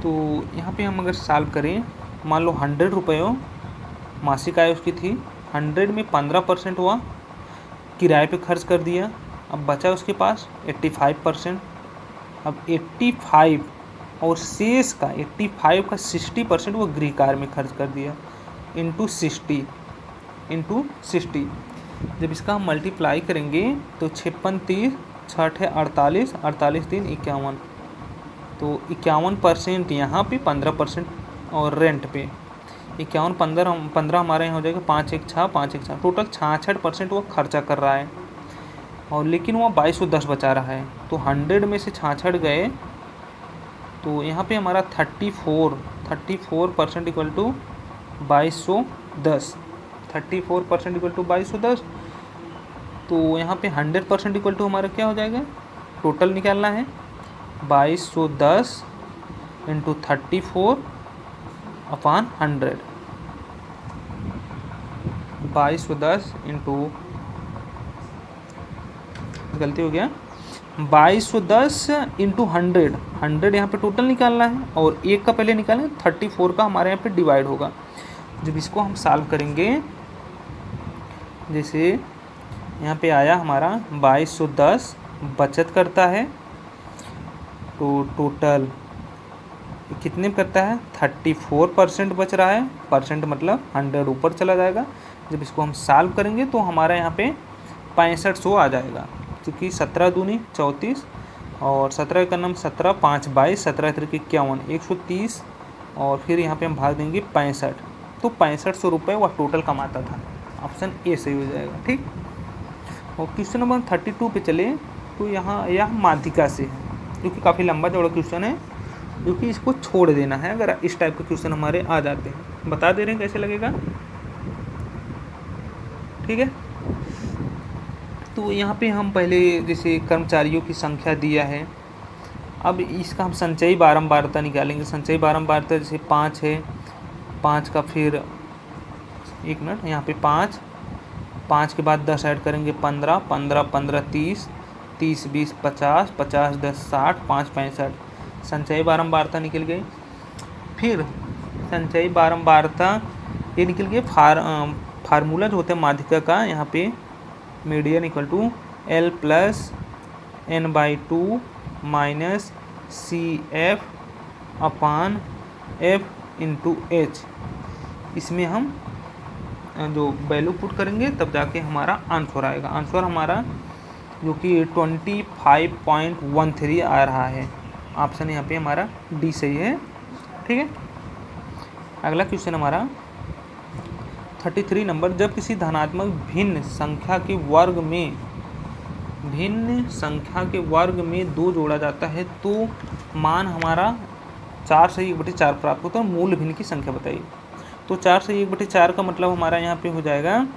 A: तो यहाँ पे हम अगर सॉल्व करें, मान लो 100 रुपये मासिक आय उसकी थी, 100 में 15% हुआ किराए पे खर्च कर दिया, अब बचा उसके पास 85%। अब 85 और शेष का 85 का 60% वो गृह कार्य में खर्च कर दिया, इंटू 60। जब इसका हम मल्टीप्लाई करेंगे तो 56 30 6 48 48 3 51, तो 51% यहाँ पे, 15% और रेंट पे 51 15 हमारे यहाँ हो जाएगा 5 1 6 5 1 6, टोटल 66% वो खर्चा कर रहा है, और लेकिन वो 2210 बचा रहा है, तो 100 में से 66 गए तो यहाँ पे हमारा 34% इक्वल टू 2210, 34% इक्वल टू 2210, तो यहाँ पे 100% इक्वल टू हमारा क्या हो जाएगा, टोटल निकालना है 2210 इंटू 34/100, 2210 इंटू, गलती हो गया, 2210 इंटू 100 यहाँ पे टोटल निकालना है, और एक का पहले निकालें, 34 का हमारे यहाँ पे डिवाइड होगा। जब इसको हम सॉल्व करेंगे, जैसे यहाँ पे आया हमारा 2210 बचत करता है, तो टोटल कितने करता है, 34% बच रहा है, परसेंट मतलब 100 ऊपर चला जाएगा। जब इसको हम सॉल्व करेंगे तो हमारा यहाँ पे 6500 आ जाएगा, क्योंकि 17 दूनी 34 और 17 का नाम 17 5 22 17 3 51 130, और फिर यहाँ पे हम भाग देंगे 65, तो 6500 रुपये वह टोटल कमाता था, ऑप्शन ए सही हो जाएगा। ठीक, और क्वेश्चन नंबर 32 पे चले, तो यहाँ यह माध्यिका से है, क्योंकि काफ़ी लंबा चौड़ा क्वेश्चन है, क्योंकि इसको छोड़ देना है अगर इस टाइप के क्वेश्चन हमारे आ जाते हैं। बता दे रहे हैं कैसे लगेगा। ठीक है, तो यहाँ पे हम पहले जैसे कर्मचारियों की संख्या दिया है, अब इसका हम संचयी बारंबारता निकालेंगे। संचयी बारंबारता जैसे 5 है, 5 का फिर 1 मिनट, यहाँ पे 5 के बाद 10 ऐड करेंगे 15 15 15 30 30 20 50 50 10 60 5 65, संचयी बारंबारता निकल गई। फिर संचयी बारंबारता ये निकल गई, फार्मूला जो होता है माध्यिका का, यहाँ पे median equal to L + n/2 minus CF/F into H। इसमें हम जो वैल्यू पुट करेंगे तब जाके हमारा आंसर आएगा। आंसर हमारा जो कि 25.13 आ रहा है, ऑप्शन यहाँ पे हमारा डी सही है। ठीक है, अगला क्वेश्चन हमारा 33 नंबर, जब किसी धनात्मक भिन्न संख्या के वर्ग में भिन्न संख्या के वर्ग में 2 जोड़ा जाता है तो मान हमारा 4 से 1/4 प्राप्त होता है। मूल भिन्न की संख्या बताइए। तो 4 से 1/4 का मतलब हमारा यहाँ पे हो जाएगा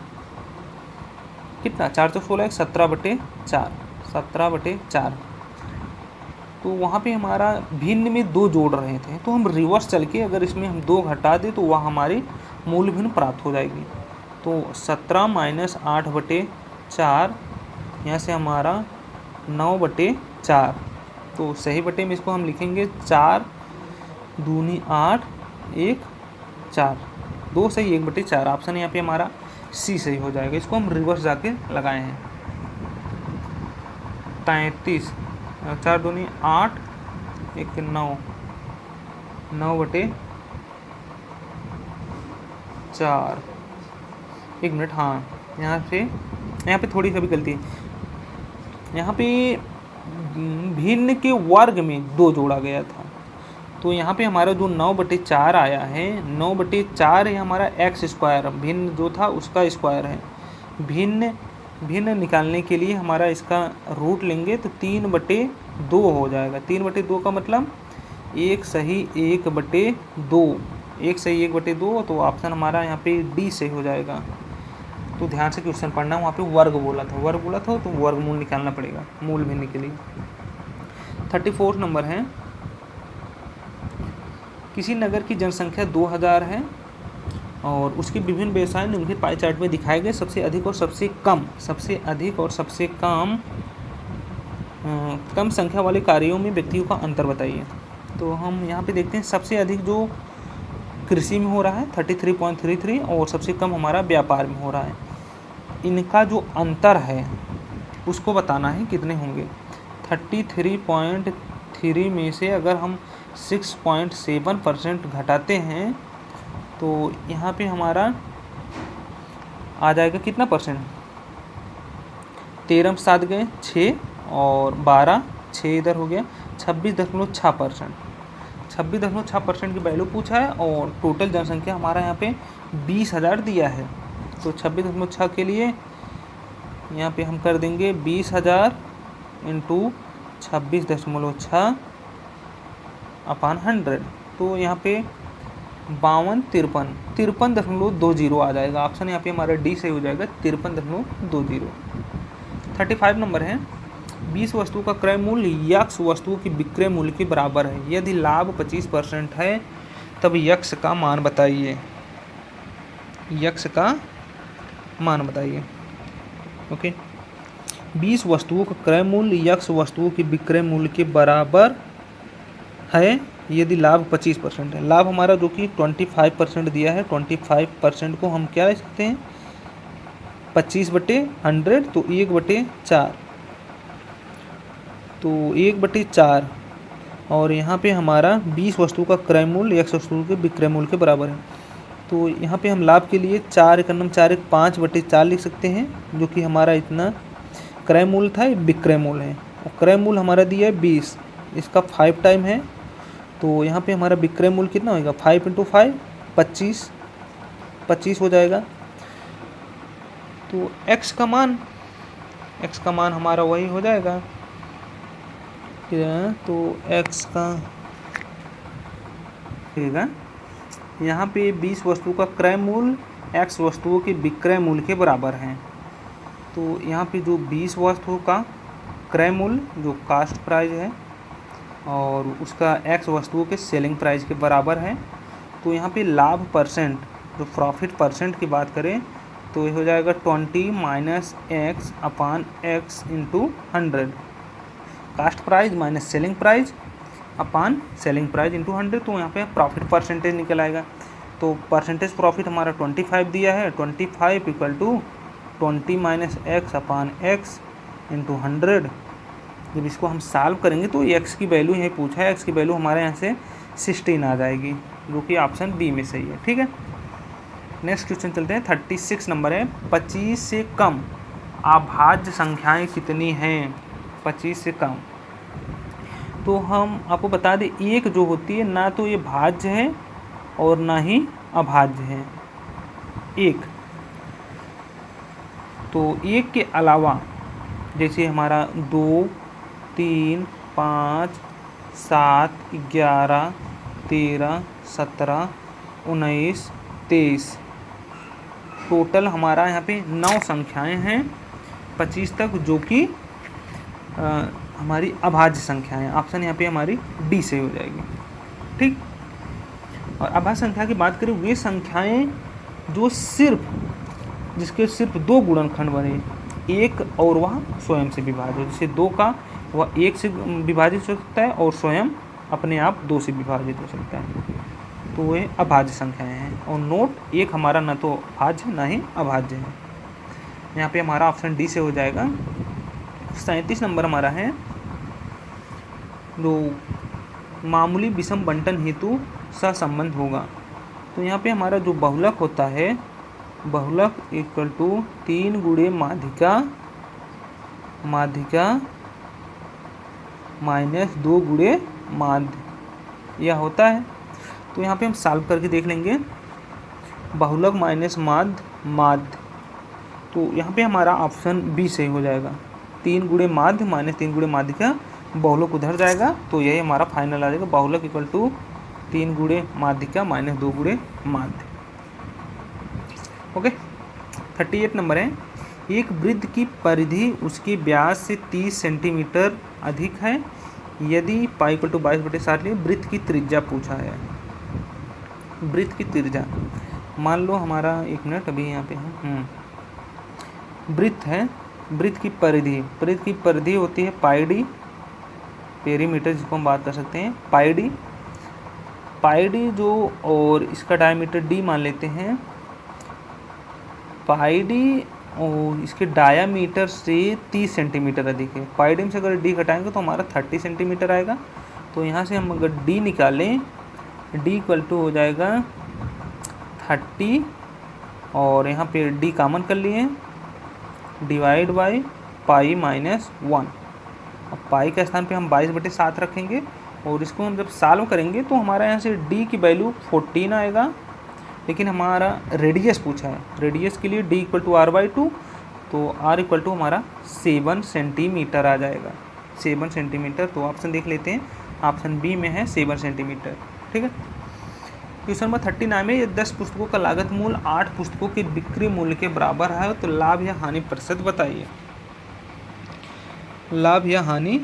A: कितना, 4 चौक 16 17/4, 17/4। तो वहाँ पे हमारा भिन्न में 2 जोड़ रहे थे, तो हम रिवर्स चल के अगर इसमें हम 2 घटा दें तो वह हमारी मूल भिन्न प्राप्त हो जाएगी। तो 17 - 8/4, यहाँ से हमारा 9/4। तो सही बटे में इसको हम लिखेंगे 4 दूनी 8 1 4, 2 सही 1/4। ऑप्शन यहाँ पे हमारा सी सही हो जाएगा। इसको हम रिवर्स जाके लगाए हैं। 33, 4 दूनी 8 1 9, 9/4। 1 मिनट, हाँ यहाँ पे थोड़ी सी भी गलती है। यहाँ पे भिन्न के वर्ग में 2 जोड़ा गया था, तो यहाँ पे हमारा जो 9/4 आया है, 9/4 है हमारा एक्स स्क्वायर, भिन्न जो था उसका स्क्वायर है। भिन्न निकालने के लिए हमारा इसका रूट लेंगे तो 3/2 हो जाएगा। 3/2 का मतलब 1 सही 1/2, 1 सही 1/2। तो ऑप्शन हमारा यहाँ पे डी से हो जाएगा। तो ध्यान से क्वेश्चन पढ़ना, वहाँ पे वर्ग बोला था तो वर्गमूल निकालना पड़ेगा मूल भिन्न के लिए। 34 नंबर है, किसी नगर की जनसंख्या 2000 है और उसकी विभिन्न व्यवसाय निम्नलिखित पाई चार्ट में दिखाए गए सबसे अधिक और सबसे कम संख्या वाले कार्यों में व्यक्तियों का अंतर बताइए। तो हम यहाँ पे देखते हैं सबसे अधिक जो कृषि में हो रहा है 33.33 और सबसे कम हमारा व्यापार में हो रहा है। इनका जो अंतर है उसको बताना है कितने होंगे। 33.3 में से अगर हम 6.7% घटाते हैं तो यहाँ पे हमारा आ जाएगा कितना परसेंट, 13 7 गए 6 और 12, 6 इधर हो गया 26.6%। 26.6% की वैल्यू पूछा है और टोटल जनसंख्या हमारा यहाँ पे 20,000 दिया है। तो 26.6 के लिए यहाँ पे हम कर देंगे 20,000 इंटू 26.6 अपॉन 100। तो यहाँ पे 53.20 आ जाएगा। ऑप्शन यहाँ पे हमारा डी सही हो जाएगा, 53.20। 35 नंबर है, 20 वस्तुओं का क्रय मूल्य यक्स वस्तुओं की विक्रय मूल्य के बराबर है। यदि लाभ 25% है तब यक्स का मान बताइए। यक्स का मान बताइए। ओके, 20 वस्तुओं का क्रय मूल्य यक्स वस्तुओं की विक्रय मूल्य के बराबर है यदि लाभ 25% है। लाभ हमारा जो कि 25% दिया है, 25% को हम क्या ले सकते हैं 25/100, तो 1/4, तो 1/4। और यहाँ पे हमारा 20 वस्तु का क्रय मूल्य x वस्तु के विक्रय मूल्य के बराबर है। तो यहाँ पे हम लाभ के लिए 4 × 4 = 5/4 लिख सकते हैं, जो कि हमारा इतना क्रय मूल्य था, विक्रय मूल्य है। और क्रय मूल्य हमारा दिया है 20, इसका 5 टाइम है। तो यहाँ पे हमारा विक्रय मूल्य कितना होगा 5 × 5 25 हो जाएगा। तो x का मान हमारा वही हो जाएगा। तो x का यहाँ पे 20 वस्तु का क्रय मूल्य x वस्तुओं के विक्रय मूल्य के बराबर है। तो यहाँ पे जो 20 वस्तुओं का क्रय मूल्य जो कास्ट प्राइस है और उसका x वस्तुओं के सेलिंग प्राइस के बराबर है। तो यहाँ पे लाभ परसेंट जो प्रॉफिट परसेंट की बात करें तो ये हो जाएगा 20 - x upon x into 100। Cast price minus selling price upon selling price into 100। तो यहाँ पे प्रॉफिट परसेंटेज निकल आएगा। तो परसेंटेज प्रॉफिट हमारा 25 दिया है, 25 = 20 - x अपॉन x इंटू 100। जब इसको हम सॉल्व करेंगे तो x की वैल्यू यही पूछा है, x की वैल्यू हमारे यहाँ से 16 आ जाएगी, जो कि ऑप्शन बी में सही है। ठीक है, नेक्स्ट क्वेश्चन चलते हैं। 36 नंबर है, 25 से कम अभाज्य संख्याएं कितनी हैं। 25 से कम, तो हम आपको बता दें एक जो होती है ना तो ये भाज्य है और ना ही अभाज्य है। एक तो एक के अलावा जैसे हमारा 2, 3, 5, 7, 11, 13, 17, 19, 23, टोटल हमारा यहाँ पे 9 संख्याएं हैं 25 तक, जो कि हमारी अभाज्य संख्या है। ऑप्शन यहाँ पे हमारी डी से हो जाएगी। ठीक। और अभाज्य संख्या की बात करें, वे संख्याएं जो जिसके सिर्फ 2 गुणनखंड बने, एक और वह स्वयं से विभाजित, जैसे 2 का वह 1 से विभाजित हो सकता है और स्वयं अपने आप 2 से विभाजित हो सकता है, तो वे अभाज्य संख्याएं हैं। और नोट, एक हमारा न तो भाज्य न ही अभाज्य है। यहाँ पे हमारा ऑप्शन डी से हो जाएगा। 37 नंबर हमारा है, जो मामूली विषम बंटन हेतु सहसंबंध होगा। तो यहाँ पे हमारा जो बहुलक होता है, बहुलक इक्वल टू 3 गुणे माध्यिका माइनस 2 गुणे माध्य, यह होता है। तो यहाँ पे हम सॉल्व करके देख लेंगे। बहुलक माइनस माध्य, तो यहाँ पे हमारा ऑप्शन बी सही हो जाएगा। 3 गुणे माध्य माइनस 3 गुणे माध्यिका, बहुलक उधर जाएगा, तो यही हमारा फाइनल आ जाएगा। बहुलक इक्वल टू 3 गुणे माध्यिका माइनस 2 गुणे माध्य। ओके। 38 नंबर है, एक वृत्त की परिधि उसके व्यास से 30 सेंटीमीटर अधिक है यदि पाई इक्वल टू 22/7 लिए वृत्त की त्रिज्या पूछा है। वृत्त की त्रिज्या मान लो हमारा, एक मिनट अभी यहाँ पे है, वृत्त है, वृत्त की परिधि होती है पाई डी, पेरीमीटर जिसको हम बात कर सकते हैं पाई डी जो, और इसका डायमीटर डी मान लेते हैं। पाई डी और इसके डायामीटर से 30 सेंटीमीटर अधिक है। पाई डी में से अगर डी घटाएंगे तो हमारा 30 सेंटीमीटर आएगा। तो यहाँ से हम अगर डी निकालें, डी इक्वल टू हो जाएगा 30, और यहाँ पे डी कॉमन कर लिए, डिवाइड बाई पाई माइनस 1। अब पाई के स्थान पे हम 22/7 रखेंगे, और इसको हम जब सॉल्व करेंगे तो हमारा यहाँ से डी की वैल्यू 14 आएगा। लेकिन हमारा रेडियस पूछा है, रेडियस के लिए डी इक्वल टू r/2, तो r इक्वल टू हमारा 7 सेंटीमीटर आ जाएगा। 7 सेंटीमीटर, तो ऑप्शन देख लेते हैं, ऑप्शन बी में है 7 सेंटीमीटर। ठीक है। क्वेश्चन नंबर 39 में, ये 10 पुस्तकों का लागत मूल्य 8 पुस्तकों के बिक्री मूल्य के बराबर है, तो लाभ या हानि प्रतिशत बताइए। लाभ या हानि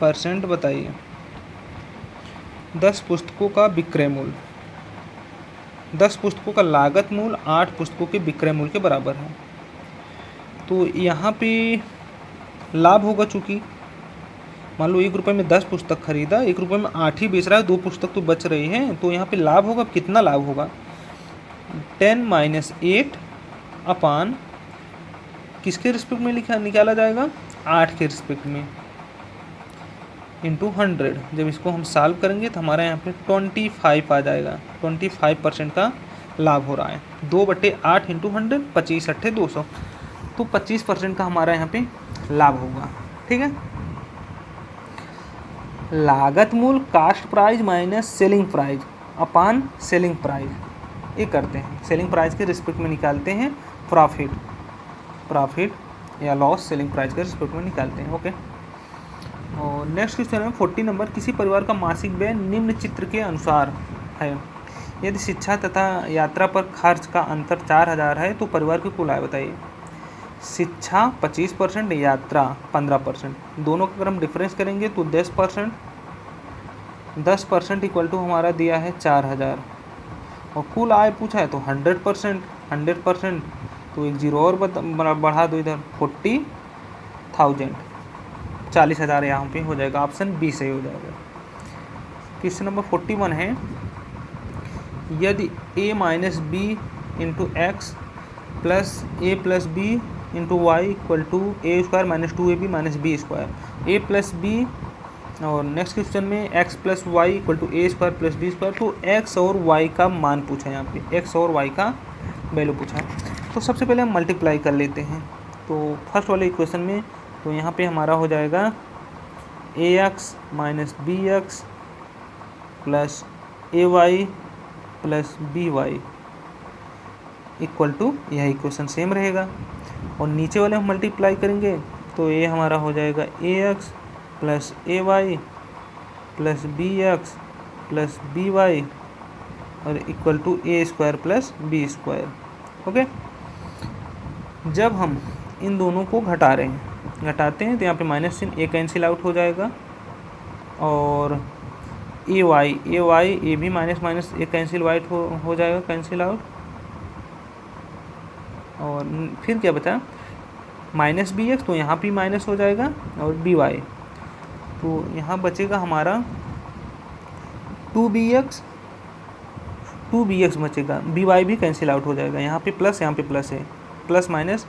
A: परसेंट बताइए। 10 पुस्तकों का विक्रय मूल्य, 10 पुस्तकों का लागत मूल्य 8 पुस्तकों के विक्रय मूल्य के बराबर है। तो यहाँ पे लाभ होगा, चूँकि मान लो 1 रुपये में 10 पुस्तक खरीदा, 1 रुपये में 8 ही बेच रहा है, 2 पुस्तक तो बच रही हैं, तो यहाँ पे लाभ होगा। कितना लाभ होगा? 10 - 8 अपान किसके रिस्पेक्ट में निकाला जाएगा? 8 के रिस्पेक्ट में, इंटू 100। जब इसको हम सॉल्व करेंगे तो हमारा यहाँ पे 25 आ जाएगा। 25% का लाभ हो रहा है। 2/8 इंटू 100, 25 × 8 = 200, तो 25% का हमारा यहाँ पे लाभ होगा। ठीक है। लागत मूल्य cost price minus selling price upon selling price, ये करते हैं। सेलिंग प्राइस के रिस्पेक्ट में निकालते हैं प्रॉफिट या लॉस, सेलिंग प्राइस के रिस्पेक्ट में निकालते हैं। ओके। और नेक्स्ट क्वेश्चन है 40 नंबर, किसी परिवार का मासिक व्यय निम्न चित्र के अनुसार है। यदि शिक्षा तथा यात्रा पर खर्च का अंतर 4000 है तो परिवार की कुल आय बताइए। शिक्षा 25%, यात्रा 15%, दोनों का अगर हम डिफरेंस करेंगे तो 10% इक्वल टू हमारा दिया है 4000, और कुल आय पूछा है तो 100%, तो एक जीरो और बढ़ा दो इधर, 40,000, 40,000 यहाँ पे हो जाएगा। ऑप्शन बी सही हो जाएगा। क्वेश्चन नंबर 41 है, यदि a - b × x plus a + b × y equal to a² - 2ab - b², a + b, और नेक्स्ट क्वेश्चन में x + y equal to a² + b², तो x और y का मान पूछा है। यहाँ पे x और y का वैल्यू पूछा है। तो सबसे पहले हम मल्टीप्लाई कर लेते हैं। तो फर्स्ट वाले इक्वेशन में, तो यहाँ पे हमारा हो जाएगा ax - bx plus ay plus by equal to, यह इक्वेशन सेम रहेगा। और नीचे वाले हम मल्टीप्लाई करेंगे तो ये हमारा हो जाएगा a x plus a y plus b x plus b y और equal to a square plus b square. Okay, जब हम इन दोनों को घटाते हैं तो यहाँ पे माइनस चिन्ह ए कैंसिल आउट हो जाएगा और ए वाई ए भी माइनस माइनस ए कैंसिल वाइट हो जाएगा, कैंसिल आउट। और फिर क्या बचा, माइनस बी एक्स, तो यहाँ भी माइनस हो जाएगा और बी वाई, तो यहाँ बचेगा हमारा 2bx बचेगा, बी वाई भी कैंसिल आउट हो जाएगा। यहाँ पे प्लस है, प्लस माइनस,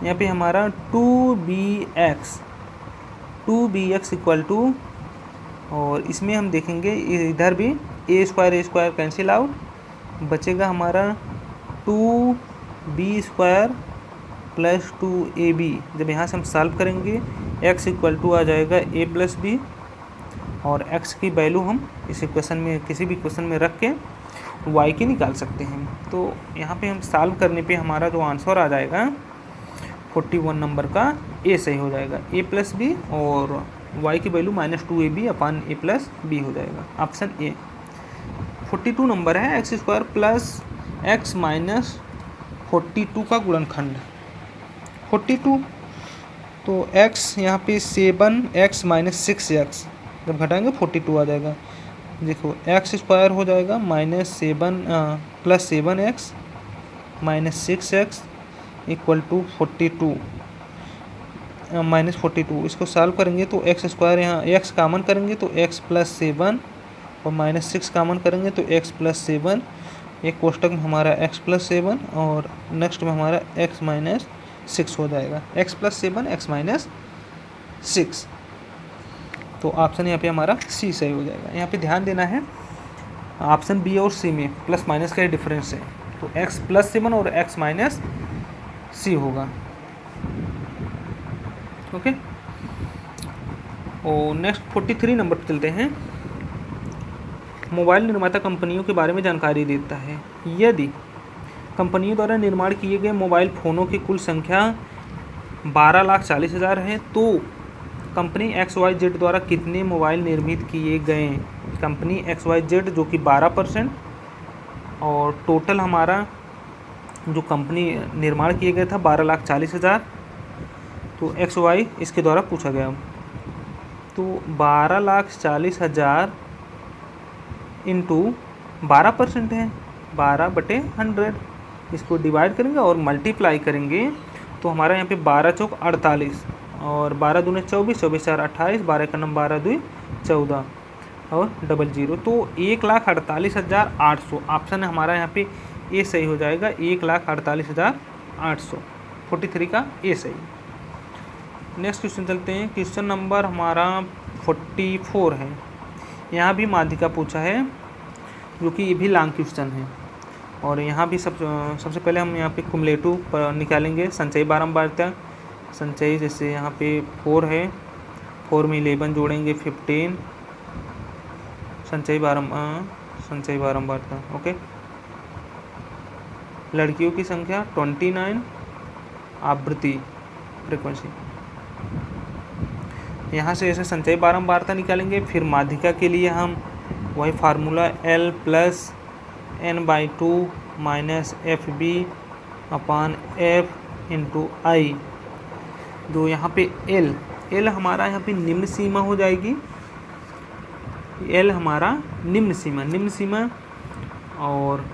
A: यहाँ पे हमारा 2bx इक्वल टू, और इसमें हम देखेंगे इधर भी ए स्क्वायर कैंसिल आउट, बचेगा हमारा 2b स्क्वायर प्लस 2ab। जब यहाँ से हम सॉल्व करेंगे x इक्वल टू आ जाएगा a प्लस बी, और x की वैल्यू हम इस इक्वेशन में किसी भी इक्वेशन में रख के y की निकाल सकते हैं। तो यहाँ पे हम सॉल्व करने पे हमारा जो आंसर आ जाएगा 41 नंबर का a सही हो जाएगा, a प्लस बी, और y की value -2ab upon a plus B हो जाएगा, ऑप्शन ए। 42 नंबर है X square plus X minus 42 का गुणनखंड 42, तो x यहाँ पे 7x माइनस 6x, जब घटाएंगे 42 आ जाएगा। देखो एक्स स्क्वायर हो जाएगा -7 plus 7x minus 6x equal to 42 -42। इसको सॉल्व करेंगे तो एक्स स्क्वायर, यहाँ x कामन करेंगे तो x प्लस 7 और -6 कामन करेंगे तो x प्लस 7, एक कोष्टक में हमारा x प्लस 7 और नेक्स्ट में हमारा x माइनस 6 हो जाएगा, x प्लस 7 x माइनस 6। तो ऑप्शन यहाँ पे हमारा सी सही हो जाएगा। यहाँ पे ध्यान देना है ऑप्शन बी और सी में प्लस माइनस का डिफरेंस है, तो x प्लस 7 और x माइनस सी होगा। ओके, और नेक्स्ट 43 नंबर पर चलते हैं। मोबाइल निर्माता कंपनियों के बारे में जानकारी देता है। यदि कंपनियों द्वारा निर्माण किए गए मोबाइल फ़ोनों की कुल संख्या 12,40,000 है तो कंपनी XYZ द्वारा कितने मोबाइल निर्मित किए गए। कंपनी XYZ जो कि 12%, और टोटल हमारा जो कंपनी निर्माण किए गए था 12,40,000, तो XY इसके द्वारा पूछा गया। तो 12,40,000 इंटू 12% है, 12/100, इसको डिवाइड करेंगे और मल्टीप्लाई करेंगे तो हमारा यहाँ पे 12 चौक 48 और 12 दूने 24, 24 4 28, 12 का नंबर 12 2 14 और 00, तो 1,48,800 ऑप्शन है हमारा यहाँ पे ए सही हो जाएगा, 1,48,800, 43 का ए सही। नेक्स्ट क्वेश्चन चलते हैं। क्वेश्चन नंबर हमारा 44 है। यहाँ भी माध्यिका पूछा है जो कि ये भी लॉन्ग क्वेश्चन है, और यहाँ भी सबसे पहले हम यहाँ पे कुमुलेटिव पर निकालेंगे संचयी बारंबारता। संचयी जैसे यहाँ पे 4 है, 4 में 11 जोड़ेंगे 15, संचयी बारंबारता। ओके, लड़कियों की संख्या 29, आवृत्ति फ्रिक्वेंसी। यहाँ से ऐसे संचयी बारंबारता निकालेंगे। फिर माध्यिका के लिए हम वही formula L plus n/2 minus FB अपान F इंटू आई। जो यहाँ पे L हमारा यहाँ पे निम्न सीमा हो जाएगी, L हमारा निम्न सीमा, और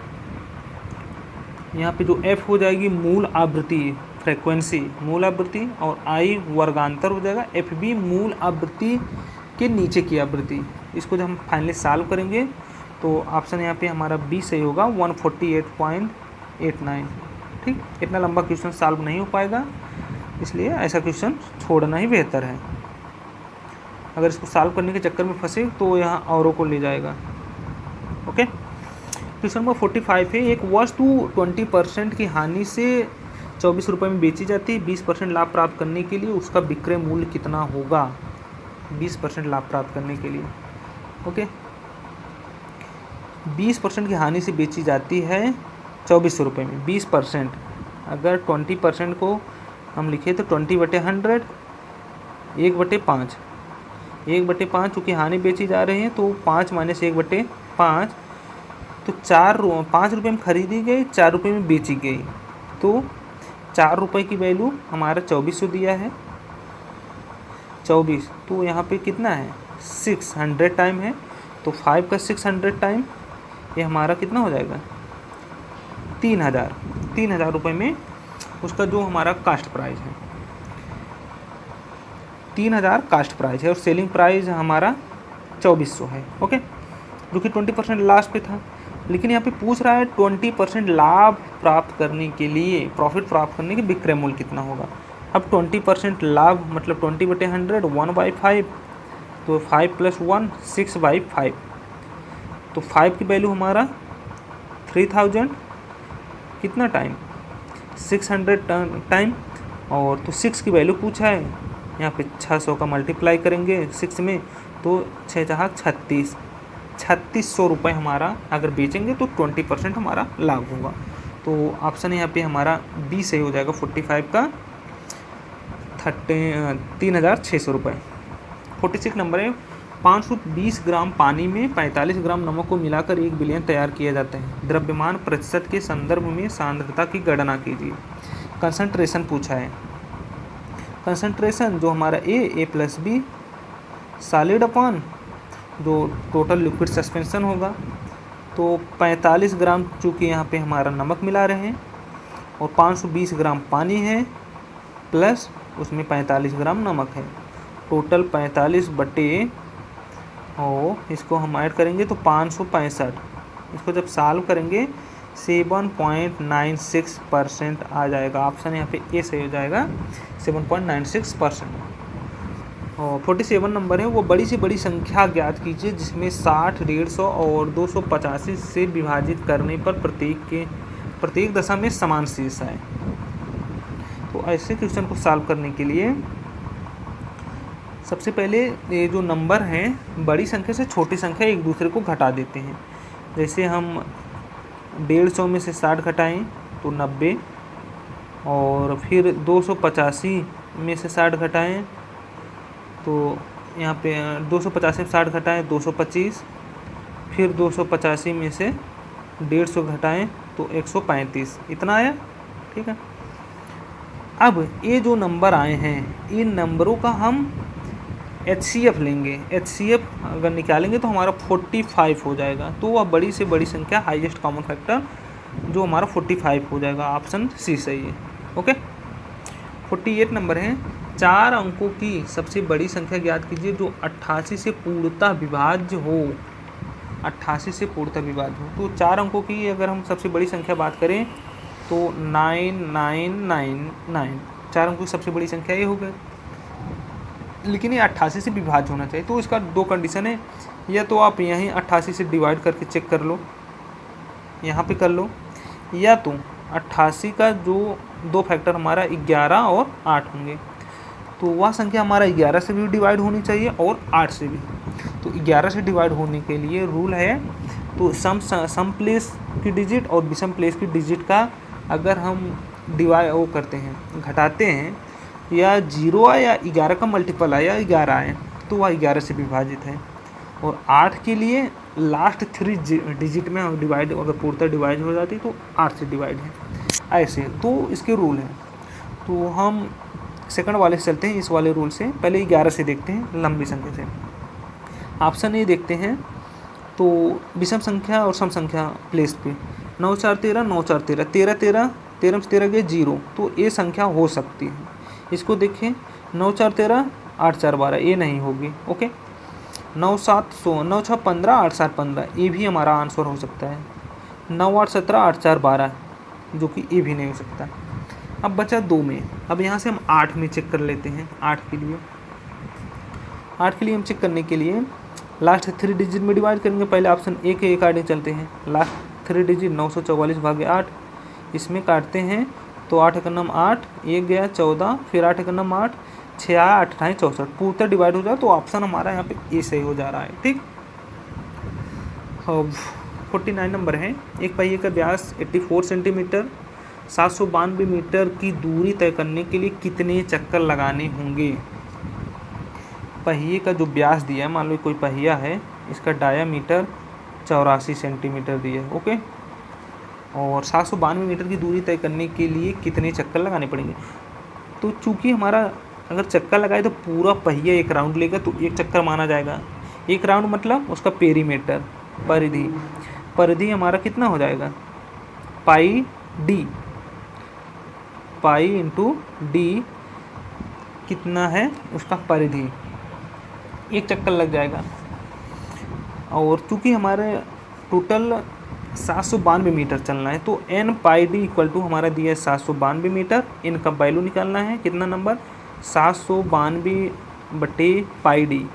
A: यहाँ पे जो F हो जाएगी मूल आवृत्ति फ्रीक्वेंसी, मूल आवृत्ति, और I वर्गांतर हो जाएगा, FB मूल आवृत्ति के नीचे की आवृत्ति। इसको जब हम फाइनली सॉल्व करेंगे तो ऑप्शन यहाँ पे हमारा बी सही होगा, 148.89। ठीक, इतना लंबा क्वेश्चन सॉल्व नहीं हो पाएगा, इसलिए ऐसा क्वेश्चन छोड़ना ही बेहतर है। अगर इसको सॉल्व करने के चक्कर में फंसे तो यहाँ औरों को ले जाएगा। ओके, क्वेश्चन नंबर 45 है। एक वस्तु 20% की हानि से 24 रुपये में बेची जाती है। 20% लाभ प्राप्त करने के लिए उसका विक्रय मूल्य कितना होगा। 20% लाभ प्राप्त करने के लिए, ओके, 20% की हानि से बेची जाती है 24 रुपये में। 20%, अगर 20% को हम लिखे तो 20/100 1/5, 1/5 चूँकि हानि बेची जा रही है तो 5 माइनस 1/5, तो 5 रुपये में खरीदी गई, 4 रुपये में बेची गई, तो 4 रुपये की वैल्यू हमारा 2400 दिया है, 24, तो यहाँ पे कितना है 600 टाइम है, तो 5 का 600 टाइम ये हमारा कितना हो जाएगा 3000 रुपये में उसका जो हमारा कास्ट प्राइस है, 3000 कास्ट प्राइस है और सेलिंग प्राइस हमारा 2400 है। ओके, जो कि 20% लास्ट पे था, लेकिन यहाँ पे पूछ रहा है 20% लाभ प्राप्त करने के लिए, प्रॉफिट प्राप्त करने के विक्रय मूल्य कितना होगा। अब 20% लाभ मतलब 20/100 1/5, तो 5 + 1 6/5, तो 5 की वैल्यू हमारा 3000, कितना टाइम 600 टाइम, और तो 6 की वैल्यू पूछा है, यहाँ पे 600 का मल्टीप्लाई करेंगे 6 में, तो 6 × 36, 3600 रुपये हमारा अगर बेचेंगे तो 20% हमारा लाभ होगा। तो ऑप्शन यहाँ पे हमारा बी सही हो जाएगा, 45 का 3600 रुपये। 46 नंबर है, 520 ग्राम पानी में 45 ग्राम नमक को मिलाकर 1 विलयन तैयार किया जाता है। द्रव्यमान प्रतिशत के संदर्भ में सांद्रता की गणना कीजिए। कंसंट्रेशन पूछा है, कंसंट्रेशन जो हमारा ए + बी सॉलिड अपॉन जो टोटल लिक्विड सस्पेंशन होगा, तो 45 ग्राम चूँकि यहाँ पे हमारा नमक मिला रहे हैं और 520 ग्राम पानी है प्लस उसमें 45 ग्राम नमक है, टोटल 45 बटे, और इसको हम ऐड करेंगे तो 565, इसको जब सॉल्व करेंगे 7.96% आ जाएगा। ऑप्शन यहाँ पे ए सही हो जाएगा, 7.96%। और 47 नंबर है, वो बड़ी से बड़ी संख्या ज्ञात कीजिए जिसमें 60, 150 और 285 से विभाजित करने पर प्रत्येक दशा में समान शेष आए। तो ऐसे क्वेश्चन को सॉल्व करने के लिए सबसे पहले ये जो नंबर हैं बड़ी संख्या से छोटी संख्या एक दूसरे को घटा देते हैं। जैसे हम 150 में से 60 घटाएं तो 90, और फिर 285 में से 60 घटाएं तो यहाँ पे 285 में 60 घटाएं 225, फिर 285 में से 150 घटाएं तो 135, इतना आया। ठीक है, अब ये जो नंबर आए हैं इन नंबरों का हम HCF लेंगे। HCF अगर निकालेंगे तो हमारा 45 हो जाएगा। तो वह बड़ी से बड़ी संख्या हाईएस्ट कॉमन फैक्टर जो हमारा 45 हो जाएगा, ऑप्शन सी सही है। ओके, 48 नंबर है, 4 अंकों की सबसे बड़ी संख्या ज्ञात कीजिए जो 88 से पूर्णतः विभाज्य हो। 88 से पूर्णतः विभाज्य हो, तो 4 अंकों की अगर हम सबसे बड़ी संख्या बात करें तो 9999, 4 अंकों की सबसे बड़ी संख्या ये हो गई, लेकिन ये 88 से विभाज्य होना चाहिए। तो इसका 2 कंडीशन है, या तो आप यहीं 88 से डिवाइड करके चेक कर लो, यहाँ पे कर लो, या तो 88 का जो 2 फैक्टर हमारा 11 और 8 होंगे, तो वह संख्या हमारा 11 से भी डिवाइड होनी चाहिए और 8 से भी। तो 11 से डिवाइड होने के लिए रूल है, तो सम प्लेस की डिजिट और विषम प्लेस की डिजिट का अगर हम डिवाइड करते हैं, घटाते हैं, या 0 आए या 11 का मल्टीपल आए या 11 आए तो वह 11 से विभाजित है। और 8 के लिए लास्ट 3 डिजिट में डिवाइड अगर पूर्णतः डिवाइड हो जाती तो 8 से डिवाइड है, ऐसे तो इसके रूल हैं। तो हम सेकंड वाले से चलते हैं, इस वाले रूल से। पहले 11 से देखते हैं, लंबी संख्या से। ऑप्शन ए देखते हैं, तो विषम संख्या और सम संख्या प्लेस पे 9 4 13, 9 4 13, 13 13, 13 में 13 गए 0, तो ये संख्या हो सकती है। इसको देखें, 9 4 13, 8 4 12, ये नहीं होगी। ओके, 9 7 16, 9 6 15, 8 7 15, ये भी हमारा आंसर हो सकता है। 9 8 17, 8 4 12, जो कि ये भी नहीं हो सकता। अब बचा 2 में, अब यहाँ से हम 8 में चेक कर लेते हैं। 8 के लिए हम चेक करने के लिए लास्ट 3 डिजिट में डिवाइड करेंगे। पहले ऑप्शन ए के अकॉर्डिंग चलते हैं। लास्ट 3 डिजिट 944 भागे 8, इसमें काटते हैं तो 8 एक नम 8, 1 गया 14, फिर 8 एक नम 8, 6 आया 8 8 64, पूर्णतः डिवाइड हो जाए तो ऑप्शन हमारा यहाँ पे ए सही हो जा रहा है। ठीक, अब 49 नंबर है, एक पहिए का व्यास 84 सेंटीमीटर 792 मीटर की दूरी तय करने के लिए कितने चक्कर लगाने होंगे। पहिए का जो व्यास दिया है, मान लो कोई पहिया है, इसका डायामीटर 84 सेंटीमीटर दिया है। ओके, और 792 मीटर की दूरी तय करने के लिए कितने चक्कर लगाने पड़ेंगे। तो चूंकि हमारा अगर चक्कर लगाए तो पूरा पहिया एक राउंड लेगा, तो एक चक्कर माना जाएगा। एक राउंड मतलब उसका पेरीमीटर, परिधि, परिधि हमारा कितना हो जाएगा, पाई डी, पाई इंटू डी कितना है उसका परिधि, एक चक्कर लग जाएगा। और चूंकि हमारे टोटल 792 मीटर चलना है, तो N pi D equal to हमारा दिया है 792 मीटर। इनका वैल्यू निकालना है, कितना नंबर, 792 बटे पाई डी।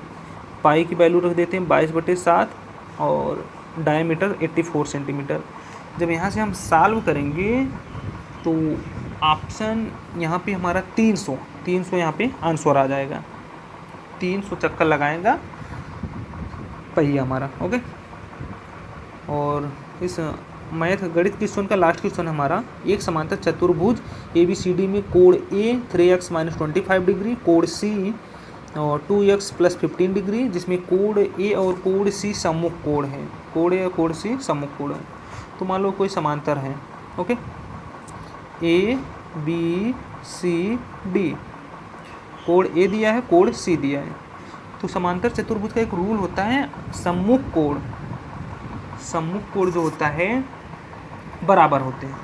A: पाई की वैल्यू रख देते हैं 22/7 और डायमीटर 84 सेंटीमीटर। जब यहाँ से हम सॉल्व करेंगे तो ऑप्शन यहाँ पे हमारा 300 यहाँ पे आंसर आ जाएगा। 300 चक्कर लगाएगा पहिया हमारा। ओके, और इस मैथ गणित क्वेश्चन का लास्ट क्वेश्चन हमारा, एक समांतर चतुर्भुज ABCD में कोण A 3x - 25 डिग्री, कोण C और 2x + 15 डिग्री, जिसमें कोण A और कोण C सम्मुख कोण है। कोण A और कोण C सम्मुख कोण है। तो मान लो कोई समांतर है, ओके, ABCD, कोण A दिया है, कोण C दिया है। तो समांतर चतुर्भुज का एक रूल होता है, सम्मुख कोण, सम्मुख कोण जो होता है बराबर होते हैं।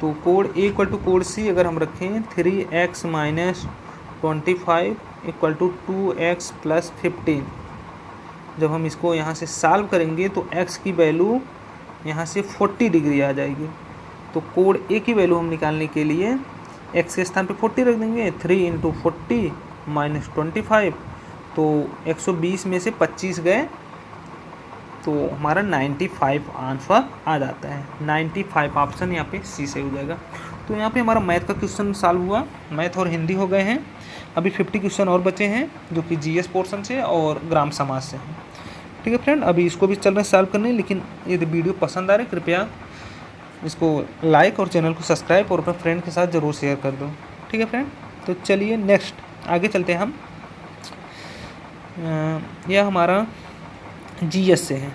A: तो कोण A इक्वल टू कोण C अगर हम रखें 3x - 25 इक्वल टू 2x + 15, जब हम इसको यहाँ से सॉल्व करेंगे तो x की वैल्यू यहाँ से 40 डिग्री आ जाएगी। तो कोण A की वैल्यू हम निकालने के लिए x के स्थान पे 40 रख देंगे, 3 × 40 - 25, तो 120 में से 25 गए तो हमारा 95 आंसर आ जाता है। 95 ऑप्शन यहाँ पे सी से हो जाएगा। तो यहाँ पे हमारा मैथ का क्वेश्चन सॉल्व हुआ, मैथ और हिंदी हो गए हैं। अभी 50 क्वेश्चन और बचे हैं जो कि जीएस पोर्शन से और ग्राम समाज से हैं। ठीक है फ्रेंड, अभी इसको भी चल रहे हैं सॉल्व करने, लेकिन यदि वीडियो पसंद आ रही कृपया इसको लाइक और चैनल को सब्सक्राइब और अपने फ्रेंड के साथ ज़रूर शेयर कर दो। ठीक है फ्रेंड, तो चलिए नेक्स्ट आगे चलते हैं हम। यह हमारा जीएस से है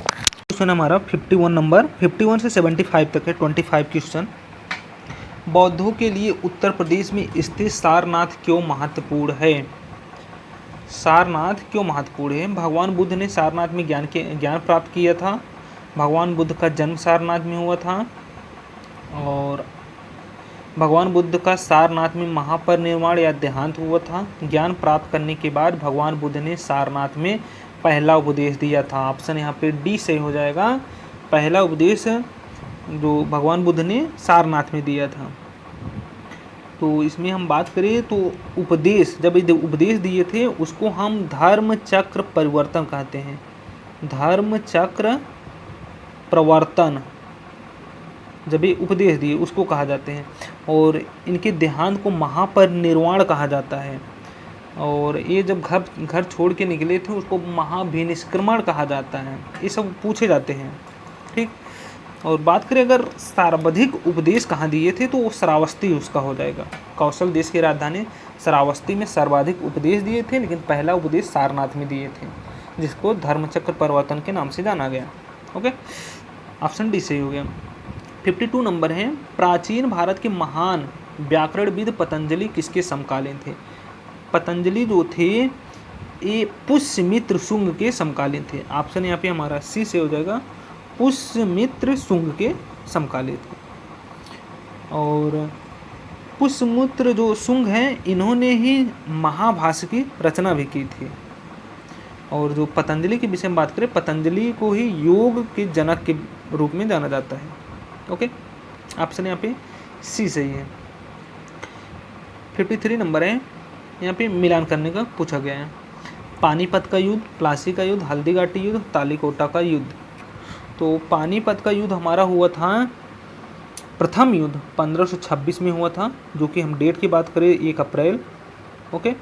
A: क्वेश्चन, हमारा 51 नंबर, 51 से 75 तक है, 25 क्वेश्चन। बौद्धों के लिए उत्तर प्रदेश में स्थित सारनाथ क्यों महत्वपूर्ण है। सारनाथ क्यों महत्वपूर्ण है। भगवान बुद्ध ने सारनाथ में ज्ञान प्राप्त किया था। भगवान बुद्ध का जन्म सारनाथ में हुआ था और भगवान बुद्ध का सारनाथ में महापरिनिर्वाण या देहांत हुआ था। ज्ञान प्राप्त करने के बाद भगवान बुद्ध ने सारनाथ में पहला उपदेश दिया था। ऑप्शन यहाँ पे डी सही हो जाएगा। पहला उपदेश जो भगवान बुद्ध ने सारनाथ में दिया था। तो इसमें हम बात करें तो उपदेश, जब उपदेश दिए थे उसको हम धर्म चक्र परिवर्तन कहते हैं। धर्म चक्र प्रवर्तन, जब ये उपदेश दिए उसको कहा जाते हैं। और इनके देहांत को महापरिनिर्वाण कहा जाता है। और ये जब घर छोड़ के निकले थे उसको महाभिनिष्क्रमण कहा जाता है। ये सब पूछे जाते हैं। ठीक, और बात करें अगर सर्वाधिक उपदेश कहाँ दिए थे तो वो श्रावस्ती उसका हो जाएगा। कौशल देश की राजधानी श्रावस्ती में सर्वाधिक उपदेश दिए थे, लेकिन पहला उपदेश सारनाथ में दिए थे, जिसको धर्मचक्र परिवर्तन के नाम से जाना गया। ओके, ऑप्शन डी सही हो गया। 52 नंबर है, प्राचीन भारत के महान व्याकरणविद पतंजलि किसके समकालीन थे। पतंजलि जो थे ये पुष्यमित्र शुंग के समकालीन थे। ऑप्शन यहाँ पे हमारा सी से हो जाएगा, पुष्यमित्र शुंग के समकालीन थे। और पुष्यमित्र जो शुंग हैं इन्होंने ही महाभाष्य की रचना भी की थी। और जो पतंजलि के विषय में बात करें, पतंजलि को ही योग के जनक के रूप में जाना जाता है। ओके, ऑप्शन यहाँ पे सी सही है। 53 नंबर है, यहाँ पे मिलान करने का पूछा गया है। पानीपत का युद्ध, प्लासी का युद्ध, हल्दीघाटी युद्ध, तालीकोटा का युद्ध। तो पानीपत का युद्ध हमारा हुआ था, प्रथम युद्ध 1526 में हुआ था, जो कि हम डेट की बात करें 1 अप्रैल, ओके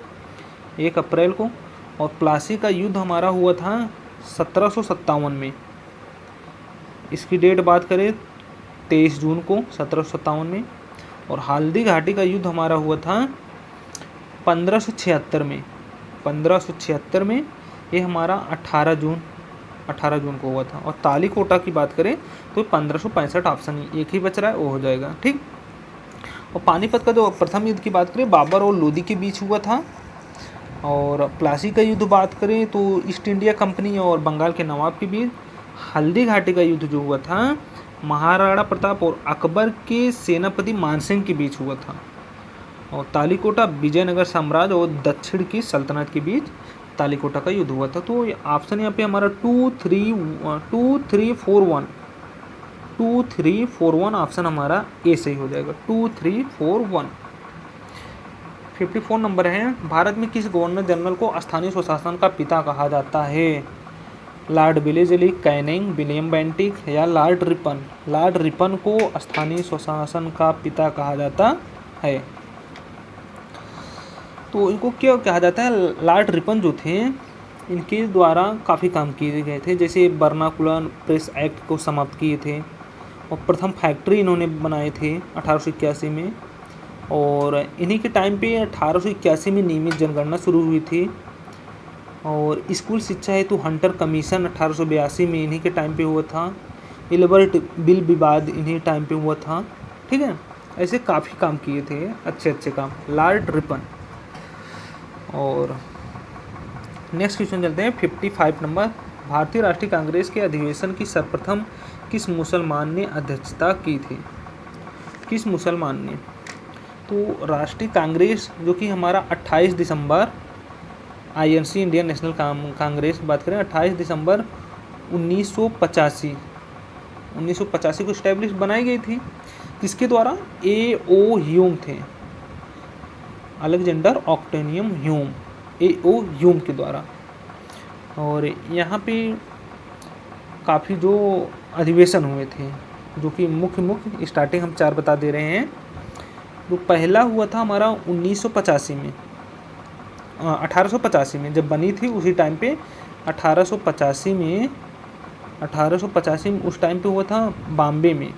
A: 1 अप्रैल को। और प्लासी का युद्ध हमारा हुआ था 1757 में। इसकी डेट बात करें 23 जून को 1757 में। और हल्दी घाटी का युद्ध हमारा हुआ था 1576 में, 1576 में ये हमारा 18 जून को हुआ था। और तालीकोटा की बात करें तो 1565, ऑप्शन एक ही बच रहा है, वो हो जाएगा। ठीक। और पानीपत का जो प्रथम युद्ध की बात करें बाबर और लोदी के बीच हुआ था। और प्लासी का युद्ध बात करें तो ईस्ट इंडिया कंपनी और बंगाल के नवाब के बीच। हल्दी घाटी का युद्ध जो हुआ था महाराणा प्रताप और अकबर के सेनापति मानसिंह के बीच हुआ था। और तालीकोटा विजयनगर साम्राज्य और दक्षिण की सल्तनत के बीच तालीकोटा का युद्ध हुआ था। तो ऑप्शन यहाँ पे हमारा 2341 ऑप्शन हमारा ए सही हो जाएगा, 2341। 54 नंबर है, भारत में किस गवर्नर जनरल को स्थानीय स्वशासन का पिता कहा जाता है? Lord Wellesley, Canning, William Bentinck या लॉर्ड रिपन? लॉर्ड रिपन को स्थानीय स्वशासन का पिता कहा जाता है। तो इनको क्या कहा जाता है? लॉर्ड रिपन जो थे इनके द्वारा काफ़ी काम किए गए थे, जैसे वर्नाकुलर प्रेस एक्ट को समाप्त किए थे और प्रथम फैक्ट्री इन्होंने बनाए थे 1881 में। और इन्हीं के टाइम पे 1881 में नियमित जनगणना शुरू हुई थी। और स्कूल शिक्षा हेतु हंटर कमीशन 1882 में इन्हीं के टाइम पे हुआ था। इलबर्ट बिल विवाद इन्हीं टाइम पे हुआ था। ठीक है, ऐसे काफ़ी काम किए थे, अच्छे अच्छे काम, लॉर्ड रिपन। और नेक्स्ट क्वेश्चन चलते हैं 55 नंबर। भारतीय राष्ट्रीय कांग्रेस के अधिवेशन की सर्वप्रथम किस मुसलमान ने अध्यक्षता की थी? किस मुसलमान ने? तो राष्ट्रीय कांग्रेस जो कि हमारा 28 दिसंबर, INC इंडियन नेशनल कांग्रेस की बात करें 28 दिसंबर 1985 को इस्टेब्लिश बनाई गई थी। किसके द्वारा? A.O. ह्यूम थे, अलेक्जेंडर ऑक्टेनियम ह्यूम, A.O. ह्यूम के द्वारा। और यहाँ पे काफ़ी जो अधिवेशन हुए थे जो कि मुख्य स्टार्टिंग हम 4 बता दे रहे हैं। जो पहला हुआ था हमारा 1885 में जब बनी थी, उसी टाइम पे 1885 में उस टाइम पे हुआ था बॉम्बे में।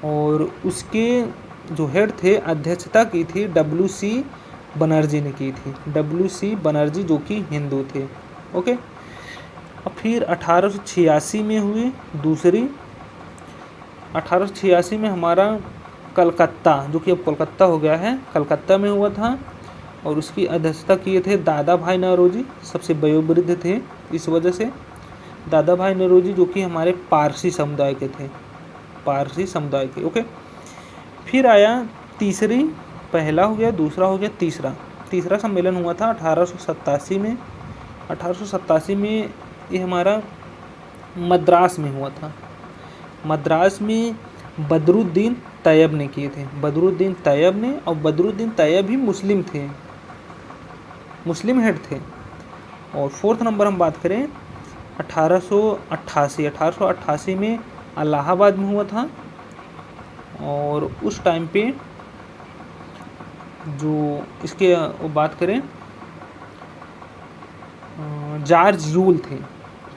A: और उसके जो हेड थे, अध्यक्षता की थी WC बनर्जी ने की थी, WC बनर्जी जो कि हिंदू थे। ओके। अब फिर 1886 में हुई दूसरी, 1886 में हमारा कलकत्ता जो कि अब कोलकाता हो गया है, कलकत्ता में हुआ था। और उसकी अध्यक्षता किए थे दादा भाई नौरोजी, सबसे वयोवृद्ध थे इस वजह से दादा भाई नौरोजी, जो कि हमारे पारसी समुदाय के थे, पारसी समुदाय के। ओके। फिर आया तीसरी, पहला हो गया, दूसरा हो गया, तीसरा सम्मेलन हुआ था 1887 में। 1887 में ये हमारा मद्रास में हुआ था। मद्रास में बदरुद्दीन तैयब ने किए थे, बदरुद्दीन तैयब ने। और बदरुद्दीन तैयब ही मुस्लिम थे, मुस्लिम हेड थे। और 4th नंबर हम बात करें 1888 में इलाहाबाद में हुआ था। और उस टाइम पे जो इसके बात करें जॉर्ज यूल थे,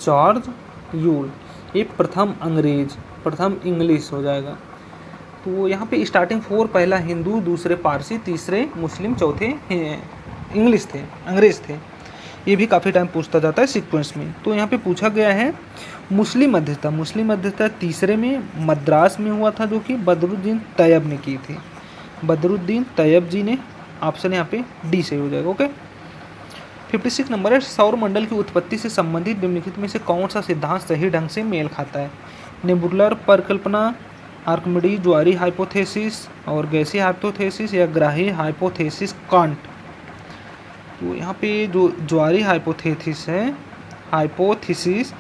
A: जॉर्ज यूल, ये प्रथम इंग्लिश हो जाएगा। तो यहाँ पे स्टार्टिंग 4, पहला हिंदू, दूसरे पारसी, तीसरे मुस्लिम, चौथे इंग्लिश थे, अंग्रेज थे। ये भी काफ़ी टाइम पूछता जाता है सीक्वेंस में। तो यहाँ पे पूछा गया है मुस्लिम अध्यक्षता तीसरे में मद्रास में हुआ था, जो कि बदरुद्दीन तैयब ने की थी, बदरुद्दीन तैयब जी ने। ऑप्शन यहाँ पे डी सही हो जाएगा। ओके। 56 नंबर है, सौर मंडल की उत्पत्ति से संबंधित निम्नलिखित में से कौन सा सिद्धांत सही ढंग से मेल खाता है? नेबुलर परिकल्पना, आर्किमिडीज ज्वारीय हाइपोथेसिस और गैसीय हाइपोथेसिस या ग्राही हाइपोथेसिस कांट? तो यहाँ पे जो ज्वारीय हाइपोथेसिस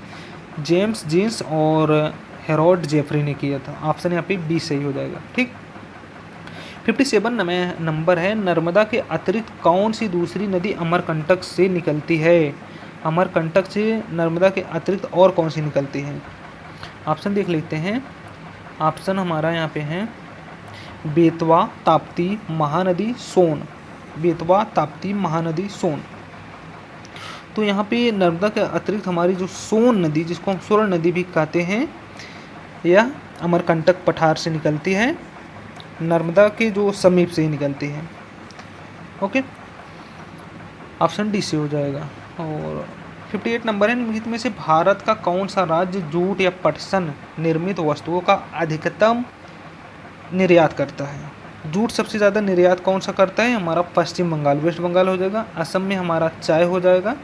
A: जेम्स जीन्स और हेरोल्ड जेफरी ने किया था। ऑप्शन यहाँ पे बी सही हो जाएगा। ठीक। 57 नंबर है, नर्मदा के अतिरिक्त कौन सी दूसरी नदी अमरकंटक से निकलती है? अमरकंटक से नर्मदा के अतिरिक्त और कौन सी निकलती है? ऑप्शन देख लेते हैं। ऑप्शन हमारा यहाँ पे है बेतवा, ताप्ती, महानदी, सोन। बेतवा, ताप्ती, महानदी, सोन। तो यहाँ पे नर्मदा के अतिरिक्त हमारी जो सोन नदी, जिसको हम स्वर्ण नदी भी कहते हैं, यह अमरकंटक पठार से निकलती है, नर्मदा के जो समीप से ही निकलती है। ओके, ऑप्शन डी से हो जाएगा। और 58 नंबर है, निम्नलिखित में से भारत का कौन सा राज्य जूट या पटसन निर्मित वस्तुओं का अधिकतम निर्यात करता है? जूट सबसे ज़्यादा निर्यात कौन सा करता है? हमारा पश्चिम बंगाल, वेस्ट बंगाल हो जाएगा। असम में हमारा चाय हो जाएगा,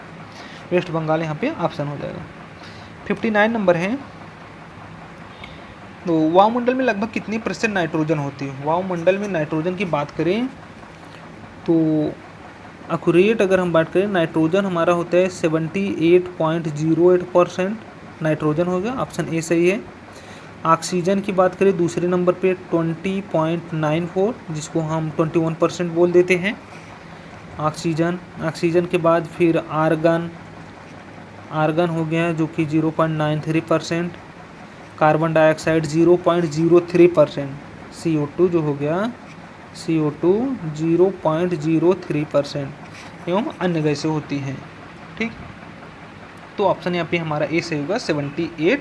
A: वेस्ट बंगाल यहाँ पे ऑप्शन हो जाएगा। 59 नंबर है, तो वायुमंडल में लगभग कितनी प्रतिशत नाइट्रोजन होती है? वायुमंडल में नाइट्रोजन की बात करें तो एक्यूरेट अगर हम बात करें, नाइट्रोजन हमारा होता है 78.08% नाइट्रोजन हो गया, ऑप्शन ए सही है। ऑक्सीजन की बात करें दूसरे नंबर पे 20.94, जिसको हम 21% बोल देते हैं ऑक्सीजन के बाद फिर आर्गन हो गया जो कि 0.93%, कार्बन डाइऑक्साइड 0.03%, CO2 जो हो गया CO2 0.03% एवं अन्य गैसें होती हैं। ठीक, तो ऑप्शन यहाँ पे हमारा ए सही होगा 78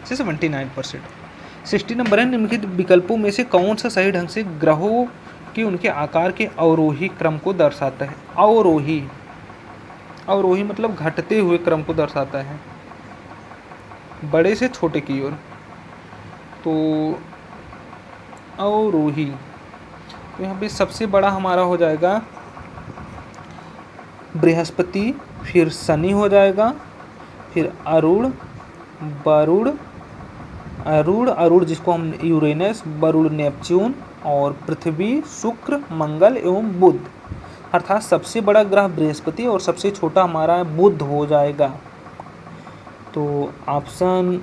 A: से 79%। 60 नंबर है, निम्नलिखित विकल्पों में से कौन सा सही ढंग से ग्रहों के उनके आकार के अवरोही क्रम को दर्शाता है? अवरोही मतलब घटते हुए क्रम को दर्शाता है, बड़े से छोटे की ओर। तो अवरोही, तो यहाँ पे सबसे बड़ा हमारा हो जाएगा बृहस्पति, फिर शनि हो जाएगा, फिर अरुण जिसको हम यूरेनस, वरुण नेपच्यून, और पृथ्वी, शुक्र, मंगल एवं बुध। अर्थात सबसे बड़ा ग्रह बृहस्पति और सबसे छोटा हमारा बुध हो जाएगा। तो ऑप्शन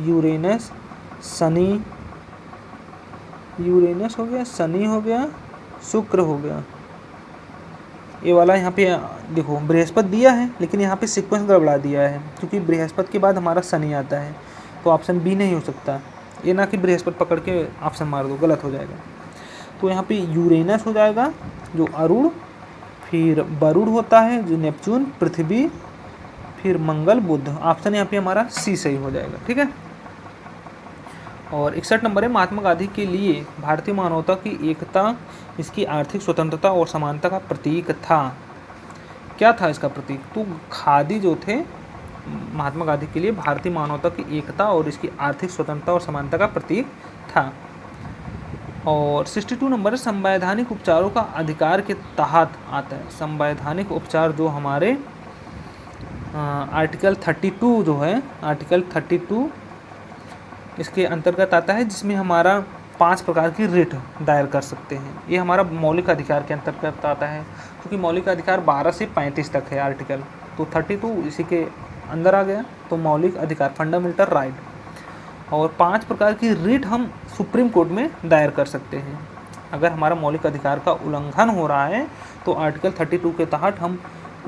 A: यूरेनस हो गया, शनि हो गया, शुक्र हो गया। ये वाला यहाँ पे देखो बृहस्पति दिया है, लेकिन यहाँ पे सीक्वेंस गड़बड़ा दिया है, क्योंकि बृहस्पति के बाद हमारा शनि आता है, तो ऑप्शन बी नहीं हो सकता। ये ना कि बृहस्पति पकड़ के ऑप्शन मार दो, गलत हो जाएगा। तो यहाँ पे यूरेनस हो जाएगा जो अरुण, फिर वरुण होता है जो नेपच्यून, पृथ्वी, फिर मंगल, बुध। ऑप्शन यहाँ पे हमारा सी सही हो जाएगा। ठीक है, और 61 नंबर है, महात्मा गांधी के लिए भारतीय मानवता की एकता, इसकी आर्थिक स्वतंत्रता और समानता का प्रतीक था। क्या था इसका प्रतीक? तो खादी जो थे महात्मा गांधी के लिए भारतीय मानवता की एकता और इसकी आर्थिक स्वतंत्रता और समानता का प्रतीक था। और 62 नंबर है, संवैधानिक उपचारों का अधिकार के तहत आता है। संवैधानिक उपचार जो हमारे आर्टिकल 32 जो है, आर्टिकल 32 इसके अंतर्गत आता है, जिसमें हमारा 5 प्रकार की रिट दायर कर सकते हैं। ये हमारा मौलिक अधिकार के अंतर्गत आता है, क्योंकि मौलिक अधिकार 12 से 35 तक है आर्टिकल, तो 32 इसी के अंदर आ गया। तो मौलिक अधिकार, फंडामेंटल राइट, और 5 प्रकार की रिट हम सुप्रीम कोर्ट में दायर कर सकते हैं। अगर हमारा मौलिक अधिकार का उल्लंघन हो रहा है तो आर्टिकल 32 के तहत हम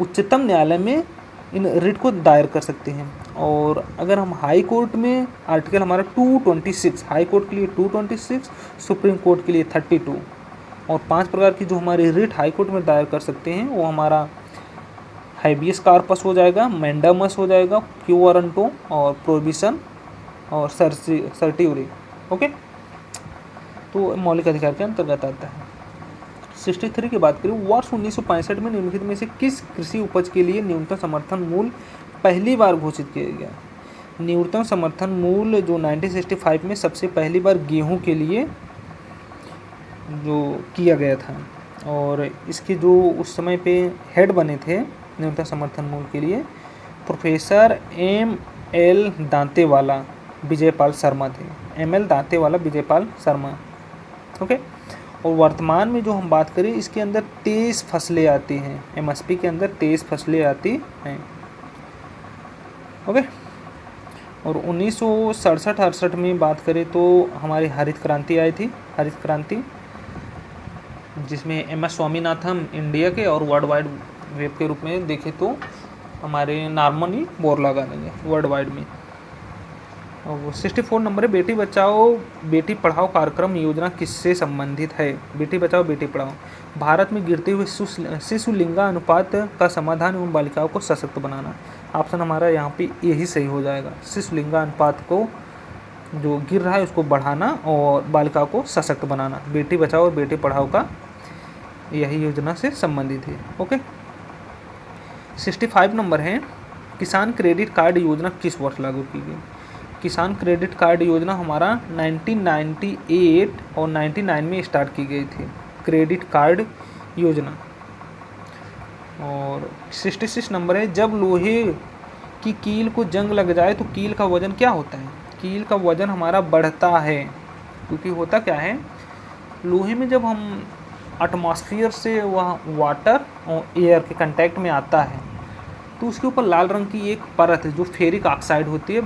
A: उच्चतम न्यायालय में इन रिट को दायर कर सकते हैं। और अगर हम हाई कोर्ट में, आर्टिकल हमारा 226, हाई कोर्ट के लिए 226, सुप्रीम कोर्ट के लिए 32, और 5 प्रकार की जो हमारी रिट हाई कोर्ट में दायर कर सकते हैं वो हमारा हाइबियस कार्पस हो जाएगा, मैंडामस हो जाएगा, क्यू वारंटो, और प्रोहिबिशन, और सर्टियूरी। ओके, तो मौलिक अधिकार के अंतर्गत आता है। 63 की बात करें, वर्ष 1965 में निम्नलिखित में से किस कृषि उपज के लिए न्यूनतम समर्थन मूल्य पहली बार घोषित किया गया? न्यूनतम समर्थन मूल्य जो 1965 में सबसे पहली बार गेहूं के लिए जो किया गया था, और इसके जो उस समय पे हेड बने थे न्यूनतम समर्थन मूल्य के लिए, प्रोफेसर ML दांतेवाला विजयपाल शर्मा थे। ML दांतेवाला विजयपाल शर्मा। ओके, और वर्तमान में जो हम बात करें, इसके अंदर 23 फसलें आती हैं, MSP के अंदर 23 फसलें आती हैं। ओके, और 1967-68 में बात करें तो हमारी हरित क्रांति आई थी, हरित क्रांति, जिसमें MS स्वामीनाथन इंडिया के और वर्ल्ड वाइड वेब के रूप में देखें तो हमारे नॉर्मनी बोरलागा लगे वर्ल्ड वाइड में। और 64 नंबर है, बेटी बचाओ बेटी पढ़ाओ कार्यक्रम योजना किससे संबंधित है? बेटी बचाओ बेटी पढ़ाओ भारत में गिरते हुए शिशु लिंगानुपात का समाधान एवं बालिकाओं को सशक्त बनाना। ऑप्शन हमारा यहाँ पे यही सही हो जाएगा। शिशु लिंगानुपात को जो गिर रहा है उसको बढ़ाना और बालिकाओं को सशक्त बनाना, बेटी बचाओ और बेटी पढ़ाओ का यही योजना से संबंधित है। ओके, 65 नंबर है, किसान क्रेडिट कार्ड योजना किस वर्ष लागू की गई? किसान क्रेडिट कार्ड योजना हमारा 1998 और 99 में स्टार्ट की गई थी, क्रेडिट कार्ड योजना। और 66 नंबर है, जब लोहे की कील को जंग लग जाए तो कील का वजन क्या होता है? कील का वजन हमारा बढ़ता है, क्योंकि होता क्या है, लोहे में जब हम एटमॉस्फेयर से वह वाटर और एयर के कांटेक्ट में आता है तो उसके ऊपर लाल रंग की एक परत है जो फेरिक ऑक्साइड होती है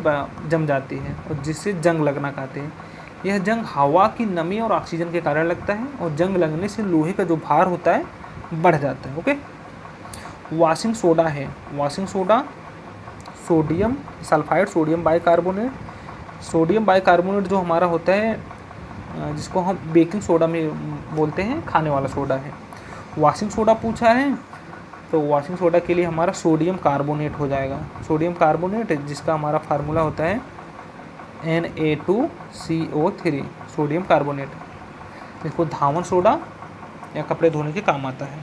A: जम जाती है और जिससे जंग लगना कहते हैं। यह जंग हवा की नमी और ऑक्सीजन के कारण लगता है और जंग लगने से लोहे का जो भार होता है बढ़ जाता है। ओके, वॉशिंग सोडा है, washing soda sodium sulphide, sodium bicarbonate, sodium bicarbonate जो हमारा होता है जिसको हम बेकिंग सोडा में बोलते हैं, खाने वाला सोडा है। वॉशिंग सोडा पूछा है तो वॉशिंग सोडा के लिए हमारा सोडियम कार्बोनेट हो जाएगा, सोडियम कार्बोनेट जिसका हमारा फार्मूला होता है Na2CO3, सोडियम कार्बोनेट, इसको धावन सोडा या कपड़े धोने के काम आता है।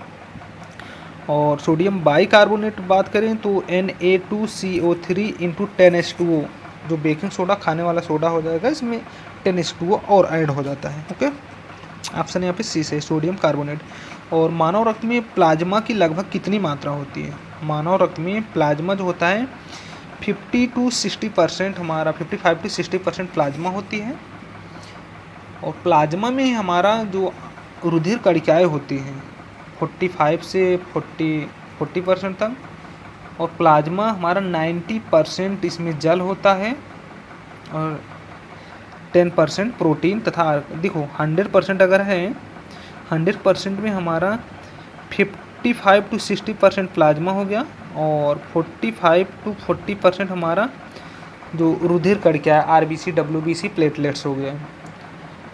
A: और सोडियम बाइकार्बोनेट बात करें तो Na2CO3 × 10H2O, जो बेकिंग सोडा खाने वाला सोडा हो जाएगा, इसमें 10H2O और ऐड हो जाता है। ओके, ऑप्शन यहाँ पे सी से सोडियम कार्बोनेट। और मानव रक्त में प्लाज्मा की लगभग कितनी मात्रा होती है? मानव रक्त में प्लाज्मा जो होता है 50 to 60% हमारा 55 to 60% प्लाज्मा होती है। और प्लाज्मा में हमारा जो रुधिर कणिकाएँ होती हैं 45 से 40% तक, और प्लाज्मा हमारा 90% इसमें जल होता है और 10% प्रोटीन तथा देखो 100% अगर है 100% में हमारा 55 to 60% प्लाज्मा हो गया और 45 to 40% हमारा जो रुधिर कणिका है RBC WBC प्लेटलेट्स हो गया।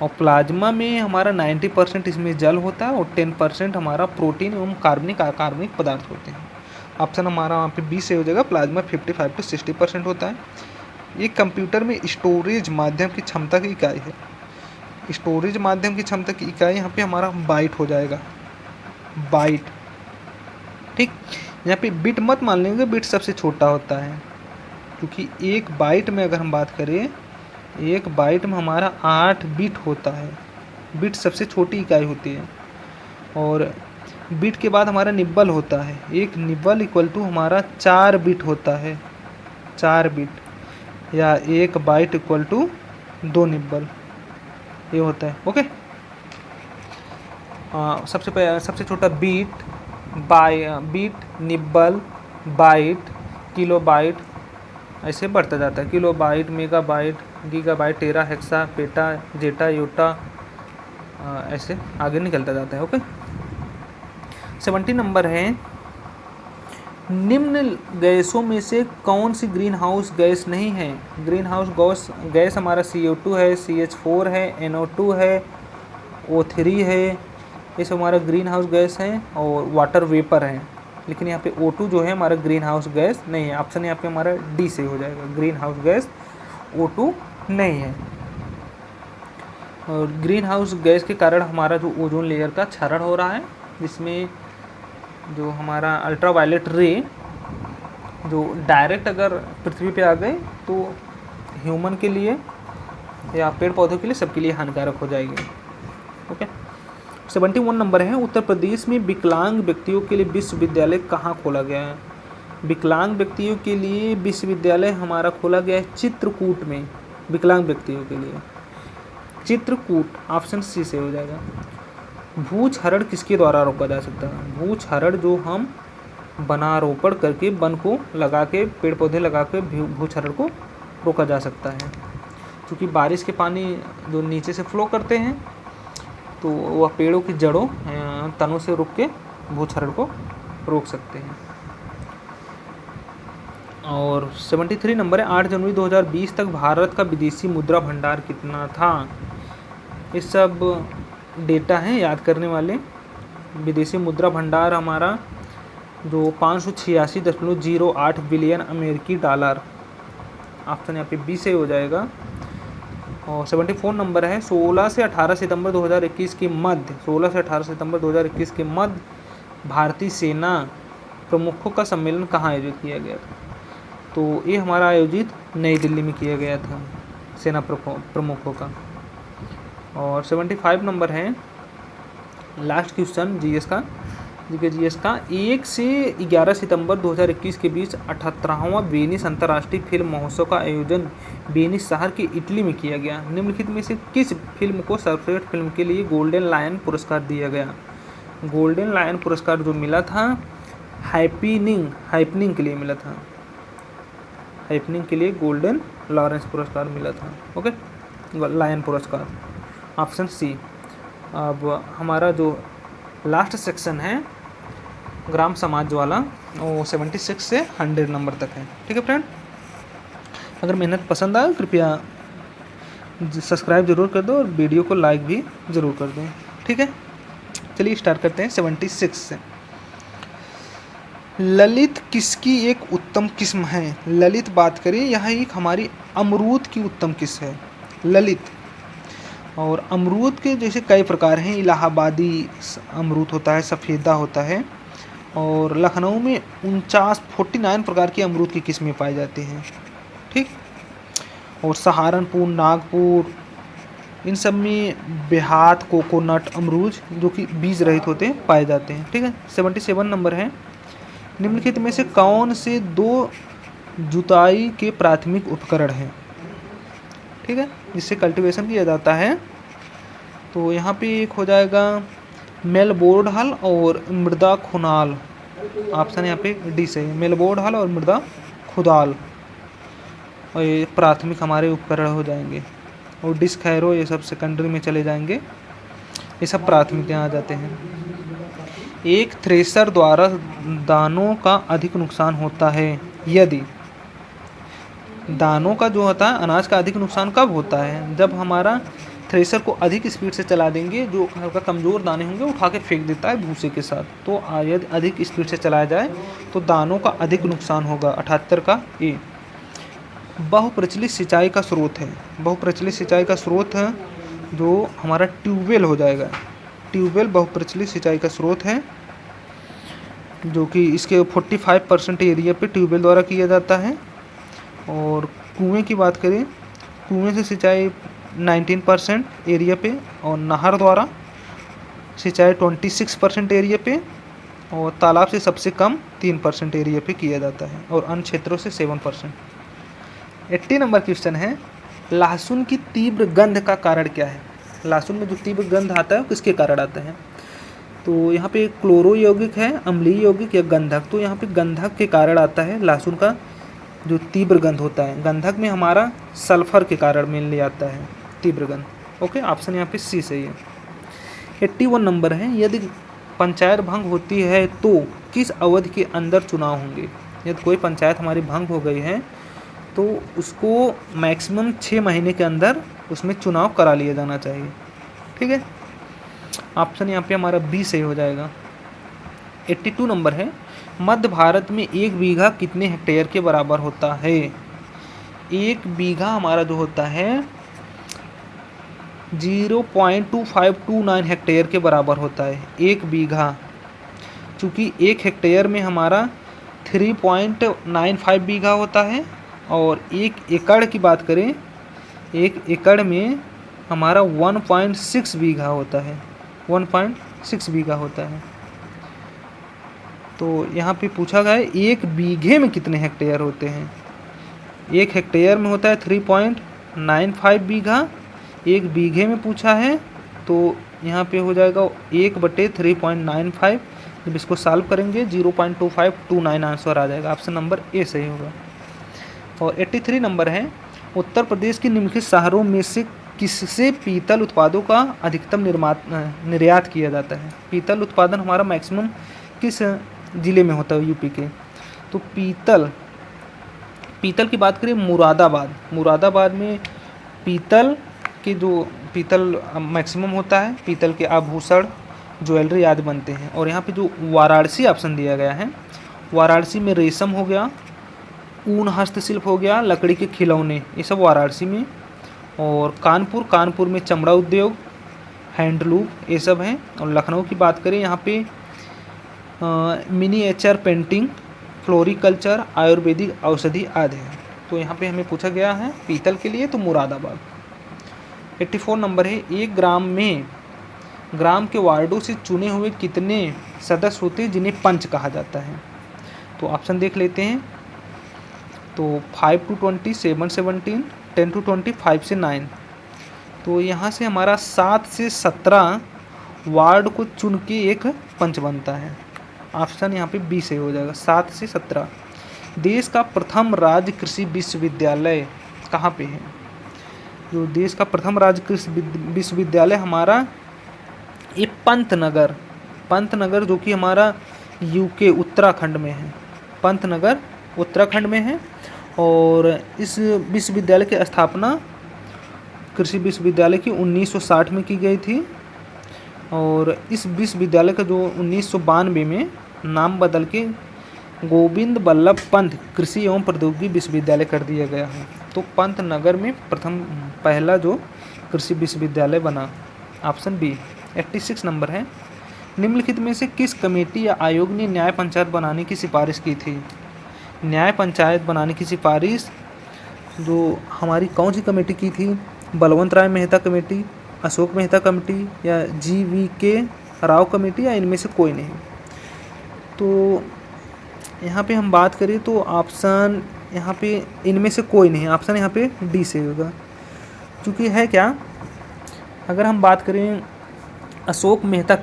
A: और प्लाज्मा में हमारा 90% इसमें जल होता है और 10% हमारा प्रोटीन एवं कार्बनिक पदार्थ होते हैं। ऑप्शन हमारा वहाँ पे बी से हो जाएगा, प्लाज्मा 55 to 60% होता है। ये कंप्यूटर में स्टोरेज माध्यम की क्षमता की इकाई है, स्टोरेज माध्यम की क्षमता की इकाई यहाँ पे हमारा बाइट हो जाएगा, बाइट। ठीक, यहाँ पे बिट मत मान लेंगे, बिट सबसे छोटा होता है, क्योंकि एक बाइट में अगर हम बात करें, एक बाइट में हमारा 8 बिट होता है, बिट सबसे छोटी इकाई होती है। और बिट के बाद हमारा निब्बल होता है, एक निब्बल इक्वल टू हमारा 4 बिट होता है, 4 बिट, या एक बाइट इक्वल टू 2 निब्बल, ये होता है। ओके, सबसे छोटा bit, bit, nibble, byte, kilo byte, ऐसे बढ़ता जाता है, kilo byte, mega byte, giga byte, tera, hexa, peta, zetta, yotta, ऐसे आगे निकलता जाता है। ओके, 70 नंबर है, निम्न गैसों में से कौन सी ग्रीन हाउस गैस नहीं है? ग्रीन हाउस गैस हमारा CO2 है, CH4 है, NO2 है, O3 है, ये सब हमारा ग्रीन हाउस गैस है, और वाटर वेपर है। लेकिन यहाँ पे O2 जो है हमारा ग्रीन हाउस गैस नहीं है, ऑप्शन यहाँ पे हमारा डी से हो जाएगा, ग्रीन हाउस गैस O2 नहीं है। और ग्रीन हाउस गैस के कारण हमारा जो ओजोन लेयर का क्षरण हो रहा है, जिसमें जो हमारा अल्ट्रावायलेट रे जो डायरेक्ट अगर पृथ्वी पे आ गए तो ह्यूमन के लिए या पेड़ पौधों के लिए, सबके लिए हानिकारक हो जाएगी। ओके, 71 नंबर है, उत्तर प्रदेश में विकलांग व्यक्तियों के लिए विश्वविद्यालय कहाँ खोला गया है? विकलांग व्यक्तियों के लिए विश्वविद्यालय हमारा खोला गया है चित्रकूट में, विकलांग व्यक्तियों के लिए चित्रकूट, ऑप्शन सी से हो जाएगा। भूक्षरण किसके द्वारा रोका जा सकता है? भूक्षरण जो हम वनारोपण करके, वन को लगा के, पेड़ पौधे लगा के भूक्षरण को रोका जा सकता है, क्योंकि बारिश के पानी जो नीचे से फ्लो करते हैं तो वह पेड़ों की जड़ों तनों से रुक के भूक्षरण को रोक सकते हैं। और 73 नंबर है, 8 जनवरी 2020 तक भारत का विदेशी मुद्रा भंडार कितना था? ये सब डेटा हैं याद करने वाले। विदेशी मुद्रा भंडार हमारा जो 586.08 बिलियन अमेरिकी डॉलर, ऑप्शन यहाँ पे बी से हो जाएगा। और 74 नंबर है 16 से 18 सितंबर 2021 के मध्य 16 से 18 सितंबर 2021 के मध्य भारतीय सेना प्रमुखों का सम्मेलन कहाँ आयोजित किया गया था। तो ये हमारा आयोजित नई दिल्ली में किया गया था सेना प्रमुखों का। और 75 नंबर है लास्ट क्वेश्चन जीएस का 1 से 11 सितंबर 2021 के बीच 78वां वेनिस अंतर्राष्ट्रीय फिल्म महोत्सव का आयोजन वेनिस शहर के इटली में किया गया। निम्नलिखित में से किस फिल्म को सर्वश्रेष्ठ फिल्म के लिए गोल्डन लायन पुरस्कार दिया गया। गोल्डन लायन पुरस्कार जो मिला था हैपनिंग के लिए मिला था। हैपनिंग के लिए गोल्डन लॉरेंस पुरस्कार मिला था। ओके, लायन पुरस्कार, ऑप्शन सी। अब हमारा जो लास्ट सेक्शन है ग्राम समाज वाला वो 76 से 100 नंबर तक है। ठीक है फ्रेंड, अगर मेहनत पसंद आए कृपया सब्सक्राइब जरूर कर दो और वीडियो को लाइक भी ज़रूर कर दें। ठीक है, चलिए स्टार्ट करते हैं 76 से। ललित किसकी एक उत्तम किस्म है। ललित बात करें, यह एक हमारी अमरूद की उत्तम किस्म है ललित। और अमरूद के जैसे कई प्रकार हैं, इलाहाबादी अमरूद होता है, सफ़ेदा होता है, और लखनऊ में 49 प्रकार की अमरूद की किस्में पाई जाती हैं। ठीक, और सहारनपुर, नागपुर, इन सब में बेहात कोकोनट अमरूद जो कि बीज रहित होते हैं पाए जाते हैं। ठीक है, 77 नंबर है निम्नलिखित में से कौन से 2 जुताई के प्राथमिक उपकरण हैं। ठीक है, जिससे कल्टीवेशन किया जाता है। तो यहाँ पे एक हो जाएगा मेलबोर्ड हल और मृदा खुनाल। ऑप्शन यहाँ पे डी सही है, मेलबोर्ड हल और मृदा खुदाल, और ये प्राथमिक हमारे उपकरण हो जाएंगे। और डिस्क हैरो ये सब सेकेंडरी में चले जाएंगे, ये सब प्राथमिक यहाँ आ जाते हैं। एक थ्रेशर द्वारा दानों का अधिक नुकसान होता है यदि। दानों का जो होता है अनाज का अधिक नुकसान कब होता है, जब हमारा थ्रेशर को अधिक स्पीड से चला देंगे, जो हल्का कमज़ोर दाने होंगे उठा के फेंक देता है भूसे के साथ। तो यदि अधिक स्पीड से चलाया जाए तो दानों का अधिक नुकसान होगा। 78 का ए। बहुप्रचलित सिंचाई का स्रोत है। बहुप्रचलित सिंचाई का स्रोत है जो हमारा ट्यूबवेल हो जाएगा। ट्यूबवेल बहुप्रचलित सिंचाई का स्रोत है, जो कि इसके 45% एरिया पे ट्यूबवेल द्वारा किया जाता है। और कुएं की बात करें, कुएं से सिंचाई 19% एरिया पे, और नहर द्वारा सिंचाई 26% एरिया पे, और तालाब से सबसे कम 3% एरिया पे किया जाता है, और अन्य क्षेत्रों से 7%। 80 नंबर क्वेश्चन है लहसुन की तीव्र गंध का कारण क्या है। लहसुन में जो तीव्र गंध आता है वो किसके कारण आता है। तो यहाँ पे क्लोरो यौगिक है, अम्लीय यौगिक या गंधक। तो यहाँ पे गंधक के कारण आता है लहसुन का जो तीव्र गंध होता है। गंधक में हमारा सल्फर के कारण मेनली आता है तीव्र गंध। ओके, ऑप्शन यहाँ पे सी सही है। 81 नंबर है यदि पंचायत भंग होती है तो किस अवधि के अंदर चुनाव होंगे। यदि कोई पंचायत हमारी भंग हो गई है तो उसको मैक्सिमम 6 महीने के अंदर उसमें चुनाव करा लिया जाना चाहिए। ठीक है, ऑप्शन यहाँ पे हमारा बी सही हो जाएगा। 82 नंबर है मध्य भारत में 1 बीघा कितने हेक्टेयर के बराबर होता है। 1 बीघा हमारा जो होता है 0.2529 हेक्टेयर के बराबर होता है 1 बीघा। चूँकि 1 हेक्टेयर में हमारा 3.95 बीघा होता है, और 1 एकड़ की बात करें 1 एकड़ में हमारा 1.6 बीघा होता है, 1.6 बीघा होता है। तो यहाँ पे पूछा गया है 1 बीघे में कितने हेक्टेयर होते हैं। 1 हेक्टेयर में होता है 3.95 बीघा, 1 बीघे में पूछा है तो यहाँ पे हो जाएगा 1/3.95। जब इसको सॉल्व करेंगे 0.2529 आंसर आ जाएगा। ऑप्शन नंबर ए सही होगा। और 83 नंबर है उत्तर प्रदेश के निम्नलिखित शहरों में से किससे पीतल उत्पादों का अधिकतम निर्यात किया जाता है। पीतल उत्पादन हमारा मैक्सिमम किस ज़िले में होता है यूपी के। तो पीतल की बात करें मुरादाबाद में पीतल के जो पीतल मैक्सिमम होता है, पीतल के आभूषण ज्वेलरी आदि बनते हैं। और यहाँ पे जो वाराणसी ऑप्शन दिया गया है, वाराणसी में रेशम हो गया, ऊन हस्तशिल्प हो गया, लकड़ी के खिलौने, ये सब वाराणसी में और कानपुर में चमड़ा उद्योग, हैंडलूम, ये सब हैं। और लखनऊ की बात करें, यहाँ पे मिनीएचर पेंटिंग, फ्लोरिकल्चर, आयुर्वेदिक औषधि आदि है। तो यहाँ पे हमें पूछा गया है पीतल के लिए तो मुरादाबाद। 84 नंबर है, एक ग्राम में ग्राम के वार्डों से चुने हुए कितने सदस्य होते हैं जिन्हें पंच कहा जाता है। तो ऑप्शन देख लेते हैं। तो 5 to 20, 7 17, 10 to 20, 5 से 9। तो यहाँ से हमारा 7 से 17 वार्ड को चुन के एक पंच बनता है। ऑप्शन यहाँ पे बी से हो जाएगा, 7 से 17। देश का प्रथम राज्य कृषि विश्वविद्यालय कहाँ पे है? जो देश का प्रथम राज्य कृषि विश्वविद्यालय हमारा ये पंतनगर जो कि हमारा यूके उत्तराखंड में है। पंतनगर उत्तराखंड में है। और इस विश्वविद्यालय की स्थापना कृषि विश्वविद्यालय की 1960 में की गई थी। और इस विश्वविद्यालय का जो 1992 में नाम बदल के गोविंद बल्लभ पंत कृषि एवं प्रौद्योगिकी विश्वविद्यालय कर दिया गया है। तो पंतनगर में पहला जो कृषि विश्वविद्यालय बना। Option B. 86 नंबर है, निम्नलिखित में से किस कमेटी या आयोग ने न्याय पंचायत बनाने की सिफारिश की थी? न्याय पंचायत बनाने की सिफारिश जो हमारी कौन सी कमेटी की थी? बलवंत राय मेहता कमेटी, अशोक मेहता कमेटी, या GVK राव कमेटी, या इनमें से कोई नहीं। तो यहाँ पे हम बात करें तो ऑप्शन यहाँ पे इनमें से कोई नहीं, ऑप्शन यहाँ पे डी से होगा। क्योंकि है क्या, अगर हम बात करें अशोक मेहता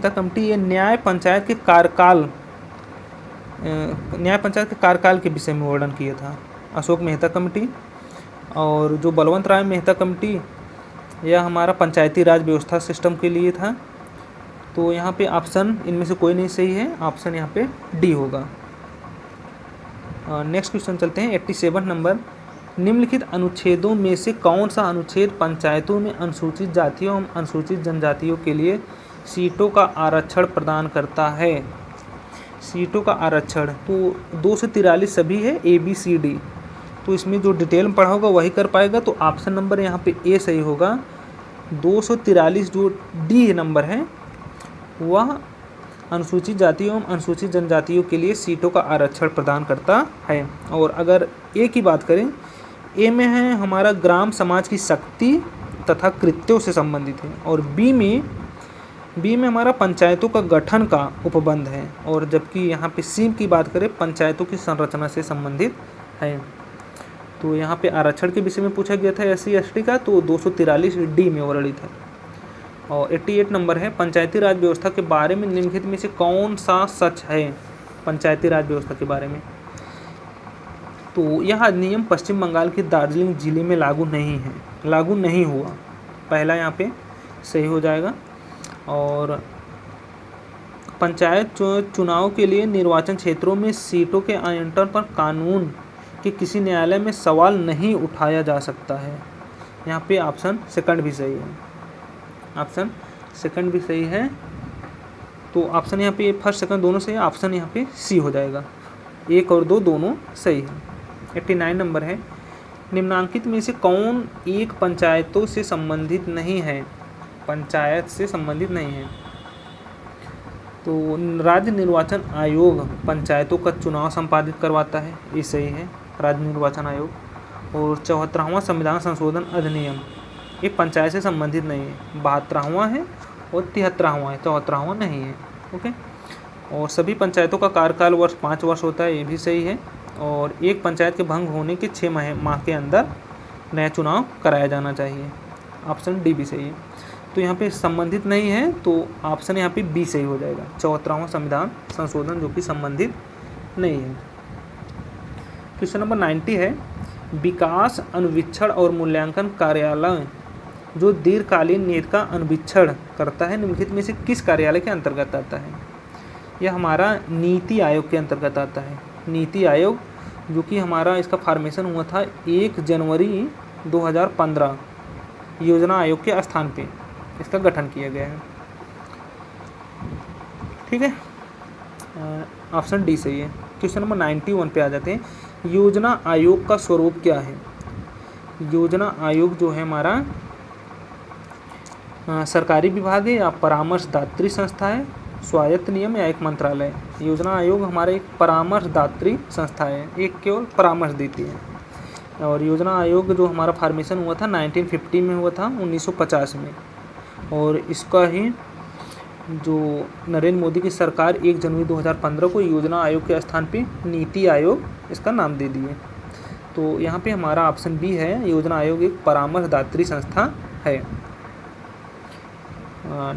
A: कमेटी ये न्याय पंचायत के कार्यकाल के विषय में वर्णन किया था अशोक मेहता कमेटी। और जो बलवंत राय मेहता कमेटी यह हमारा पंचायती राज व्यवस्था सिस्टम के लिए था। तो यहाँ पे ऑप्शन इनमें से कोई नहीं सही है, ऑप्शन यहाँ पे डी होगा। नेक्स्ट क्वेश्चन चलते हैं। 87 नंबर, निम्नलिखित अनुच्छेदों में से कौन सा अनुच्छेद पंचायतों में अनुसूचित जातियों एवं अनुसूचित जनजातियों के लिए सीटों का आरक्षण प्रदान करता है? सीटों का आरक्षण तो 2 से 43 सभी है, ABCD। तो इसमें जो डिटेल में पढ़ा होगा वही कर पाएगा। तो ऑप्शन नंबर यहाँ पे ए सही होगा। 243 जो डी नंबर है वह अनुसूचित जातियों एवं अनुसूचित जनजातियों के लिए सीटों का आरक्षण प्रदान करता है। और अगर ए की बात करें, ए में है हमारा ग्राम समाज की शक्ति तथा कृत्यों से संबंधित है। और बी में हमारा पंचायतों का गठन का उपबंध है। और जबकि यहाँ पे सी की बात करें पंचायतों की संरचना से संबंधित है। तो यहाँ पे आरक्षण के विषय में पूछा गया था SC ST का, तो 243 डी में वर्णित है। और 88 नंबर है, पंचायती राज व्यवस्था के बारे में निम्नलिखित में से कौन सा सच है? पंचायती राज व्यवस्था के बारे में तो यह अधिनियम पश्चिम बंगाल के दार्जिलिंग जिले में लागू नहीं हुआ। पहला यहाँ पे सही हो जाएगा। और पंचायत चुनाव के लिए निर्वाचन क्षेत्रों में सीटों के आवंटन पर कानून के किसी न्यायालय में सवाल नहीं उठाया जा सकता है। यहाँ पे ऑप्शन सेकंड भी सही है, ऑप्शन सेकंड भी सही है। तो ऑप्शन यहाँ पे फर्स्ट सेकंड दोनों सही है, ऑप्शन यहाँ पे सी हो जाएगा। 1 और 2 दोनों सही है। 89 नंबर है, निम्नांकित में से कौन एक पंचायतों से संबंधित नहीं है? पंचायत से संबंधित नहीं है। तो राज्य निर्वाचन आयोग पंचायतों का चुनाव संपादित करवाता है, ये सही है, राज्य निर्वाचन आयोग। और 74वां संविधान संशोधन अधिनियम ये पंचायत से संबंधित नहीं है। 72वां है और 73वां है, 74वां नहीं है। ओके। और सभी पंचायतों का कार्यकाल वर्ष 5 वर्ष होता है, ये भी सही है। और एक पंचायत के भंग होने के 6 माह के अंदर नया चुनाव कराया जाना चाहिए। ऑप्शन डी भी सही है। तो यहाँ पे संबंधित नहीं है, तो ऑप्शन यहाँ पे बी सही हो जाएगा। 74वां संविधान संशोधन जो कि संबंधित नहीं है। क्वेश्चन नंबर 90 है, विकास अनुवीक्षण और मूल्यांकन कार्यालय जो दीर्घकालीन नीति का अनुवीक्षण करता है निम्नलिखित में से किस कार्यालय के अंतर्गत आता है? यह हमारा नीति आयोग के अंतर्गत आता है। नीति आयोग जो कि हमारा इसका फॉर्मेशन हुआ था 1 जनवरी 2015, योजना आयोग के स्थान पे इसका गठन किया गया है। ठीक है, ऑप्शन डी सही है। क्वेश्चन नंबर 91 पे आ जाते हैं, योजना आयोग का स्वरूप क्या है? योजना आयोग जो है हमारा सरकारी विभाग है या परामर्शदात्री संस्था है, स्वायत्त नियम या एक मंत्रालय? योजना आयोग हमारे एक परामर्शदात्री संस्था है, एक केवल परामर्श देती है। और योजना आयोग जो हमारा फॉर्मेशन हुआ था 1950 में हुआ था, 1950 में। और इसका ही जो नरेंद्र मोदी की सरकार 1 जनवरी 2015 को योजना आयोग के स्थान पे नीति आयोग इसका नाम दे दिए। तो यहाँ पे हमारा ऑप्शन बी है, योजना आयोग एक परामर्शदात्री संस्था है।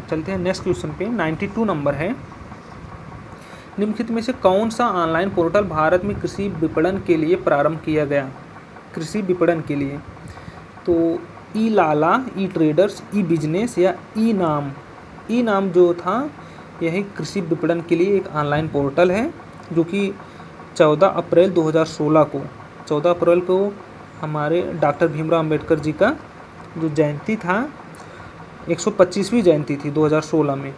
A: चलते हैं नेक्स्ट क्वेश्चन पे। 92 नंबर है, निम्नलिखित में से कौन सा ऑनलाइन पोर्टल भारत में कृषि विपणन के लिए प्रारंभ किया गया? कृषि विपणन के लिए तो ई लाला, ई ट्रेडर्स, ई बिजनेस या ई नाम। ई नाम जो था यही कृषि विपणन के लिए एक ऑनलाइन पोर्टल है, जो कि 14 अप्रैल 2016 को 14 अप्रैल को हमारे डॉक्टर भीमराव अम्बेडकर जी का जो जयंती था 125वीं जयंती थी 2016 में,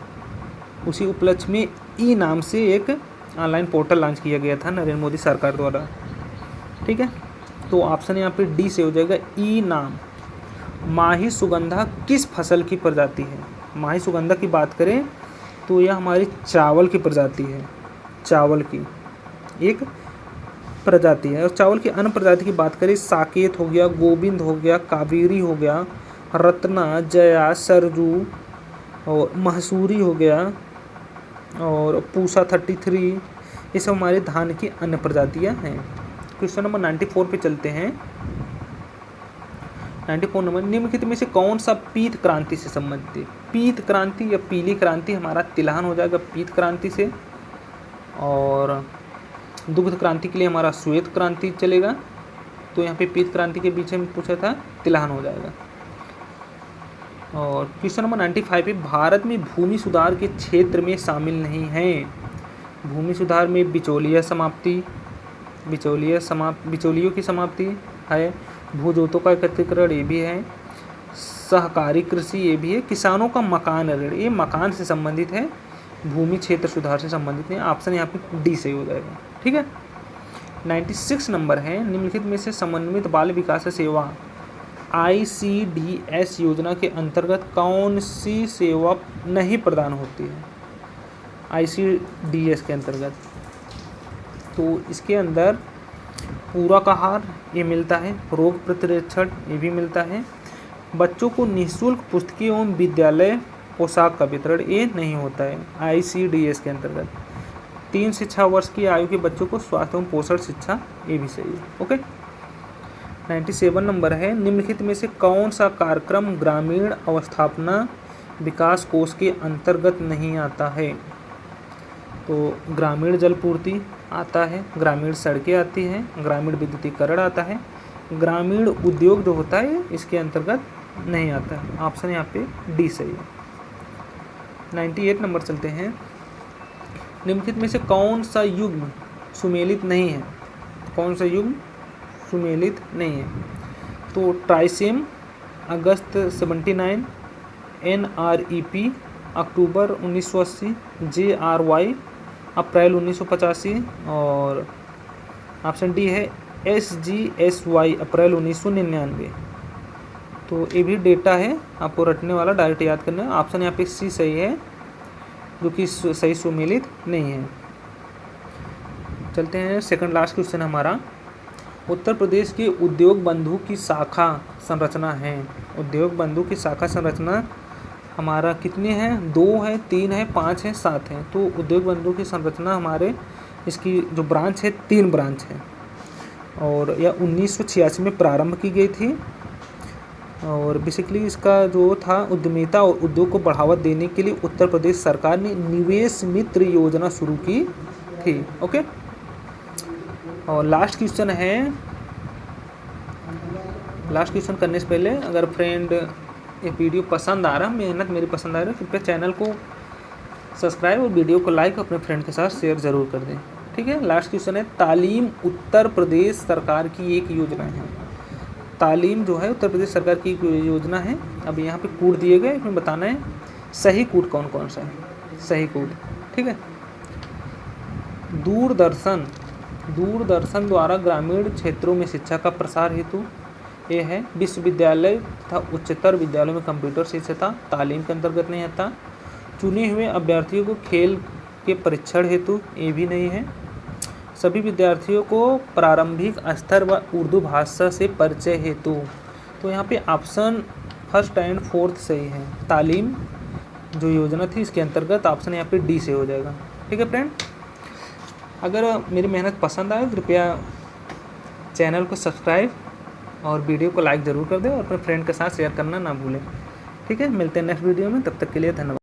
A: उसी उपलक्ष्य में ई नाम से एक ऑनलाइन पोर्टल लॉन्च किया गया था नरेंद्र मोदी सरकार द्वारा। ठीक है, तो ऑप्शन यहाँ पे डी से हो जाएगा, ई नाम। माही सुगंधा किस फसल की प्रजाति है? माही सुगंधा की बात करें तो यह हमारी चावल की प्रजाति है, चावल की एक प्रजाति है। और चावल की अन्य प्रजाति की बात करें, साकेत हो गया, गोविंद हो गया, कावेरी हो गया, रत्ना, जया, सरजू और महसूरी हो गया और पूसा 33, ये सब हमारे धान की अन्य प्रजातियां हैं। क्वेश्चन नंबर 94 पे चलते हैं। 94 नंबर, निम्नलिखित में से कौन सा पीत क्रांति से संबंधित है? पीत क्रांति या पीली क्रांति, हमारा तिलहन हो जाएगा पीत क्रांति से। और दुग्ध क्रांति के लिए हमारा श्वेत क्रांति चलेगा। तो यहाँ पे पीत क्रांति के पीछे में पूछा था, तिलहन हो जाएगा। और क्वेश्चन नंबर 95 पे, भारत में भूमि सुधार के क्षेत्र में शामिल नहीं है। भूमि सुधार में बिचौलिया समाप्ति, बिचौलियों की समाप्ति है, भूजोतों का एकत्रीकरण ये भी है, सहकारी कृषि ये भी है, किसानों का मकान ऋण ये मकान से संबंधित है, भूमि क्षेत्र सुधार से संबंधित है। ऑप्शन यहाँ पे डी सही हो जाएगा। ठीक है, 96 नंबर है, निम्नलिखित में से समन्वित बाल विकास सेवा ICDS योजना के अंतर्गत कौन सी सेवा नहीं प्रदान होती है? ICDS के अंतर्गत तो इसके अंदर पूरक आहार ये मिलता है, रोग प्रतिरक्षण ये भी मिलता है, बच्चों को निःशुल्क पुस्तकें एवं विद्यालय पोशाक का वितरण ये नहीं होता है ICDS के अंतर्गत। 3 से 6 वर्ष की आयु के बच्चों को स्वास्थ्य एवं पोषण शिक्षा ये भी सही है। ओके, 97 नंबर है, निम्नलिखित में से कौन सा कार्यक्रम ग्रामीण अवस्थापना विकास कोष के अंतर्गत नहीं आता है? तो ग्रामीण जलपूर्ति आता है, ग्रामीण सड़कें आती हैं, ग्रामीण विद्युतीकरण आता है, ग्रामीण उद्योग जो होता है इसके अंतर्गत नहीं आता है। ऑप्शन यहाँ पे डी सही है। 98 नंबर चलते हैं, निम्नलिखित में से कौन सा युग्म सुमेलित नहीं है? कौन सा युग्म सुमेलित नहीं है? तो ट्राइसेम अगस्त 79, NREP अक्टूबर 1980, JRY अप्रैल 1985 और ऑप्शन डी है SGSY अप्रैल 1999। तो ये भी डेटा है, आपको रटने वाला डायरेक्ट याद करना है। ऑप्शन यहाँ पे सी सही है, जो कि सही सुमेलित नहीं है। चलते हैं सेकंड लास्ट क्वेश्चन हमारा, उत्तर प्रदेश के उद्योग बंधु की शाखा संरचना है। उद्योग बंधु की शाखा संरचना हमारा कितने हैं? 2 है, 3 है, 5 है, 7 है। तो उद्योग बंधु की संरचना हमारे इसकी जो ब्रांच है 3 ब्रांच है और यह 1986 में प्रारंभ की गई थी। और बेसिकली इसका जो था उद्यमिता और उद्योग को बढ़ावा देने के लिए उत्तर प्रदेश सरकार ने निवेश मित्र योजना शुरू की थी। ओके, और लास्ट क्वेश्चन है। लास्ट क्वेश्चन करने से पहले अगर फ्रेंड ये वीडियो पसंद आ रहा, मेहनत मेरी पसंद आ रही है, कृपया चैनल को सब्सक्राइब और वीडियो को लाइक अपने फ्रेंड के साथ शेयर ज़रूर कर दें। ठीक है, लास्ट क्वेश्चन है, तालीम उत्तर प्रदेश सरकार की एक योजना है। तालीम जो है उत्तर प्रदेश सरकार की एक योजना है। अब यहाँ पे कोड दिए गए, इसमें बताना है सही कोड कौन कौन सा है, सही कोड। ठीक है, दूरदर्शन द्वारा ग्रामीण क्षेत्रों में शिक्षा का प्रसार हेतु ये है विश्वविद्यालय तथा उच्चतर विद्यालयों में कंप्यूटर शिक्षता तालीम के अंतर्गत नहीं आता। चुने हुए अभ्यर्थियों को खेल के परीक्षण हेतु, ये भी नहीं है। सभी विद्यार्थियों को प्रारंभिक स्तर व उर्दू भाषा से परिचय हेतु, तो यहाँ पे ऑप्शन फर्स्ट एंड फोर्थ सही है। तालीम जो योजना थी इसके अंतर्गत ऑप्शन यहाँ पे डी से हो जाएगा। ठीक है फ्रेंड, अगर मेरी मेहनत पसंद आए कृपया चैनल को सब्सक्राइब और वीडियो को लाइक ज़रूर कर दें और अपने फ्रेंड के साथ शेयर करना ना भूलें। ठीक है, मिलते हैं नेक्स्ट वीडियो में, तब तक के लिए धन्यवाद।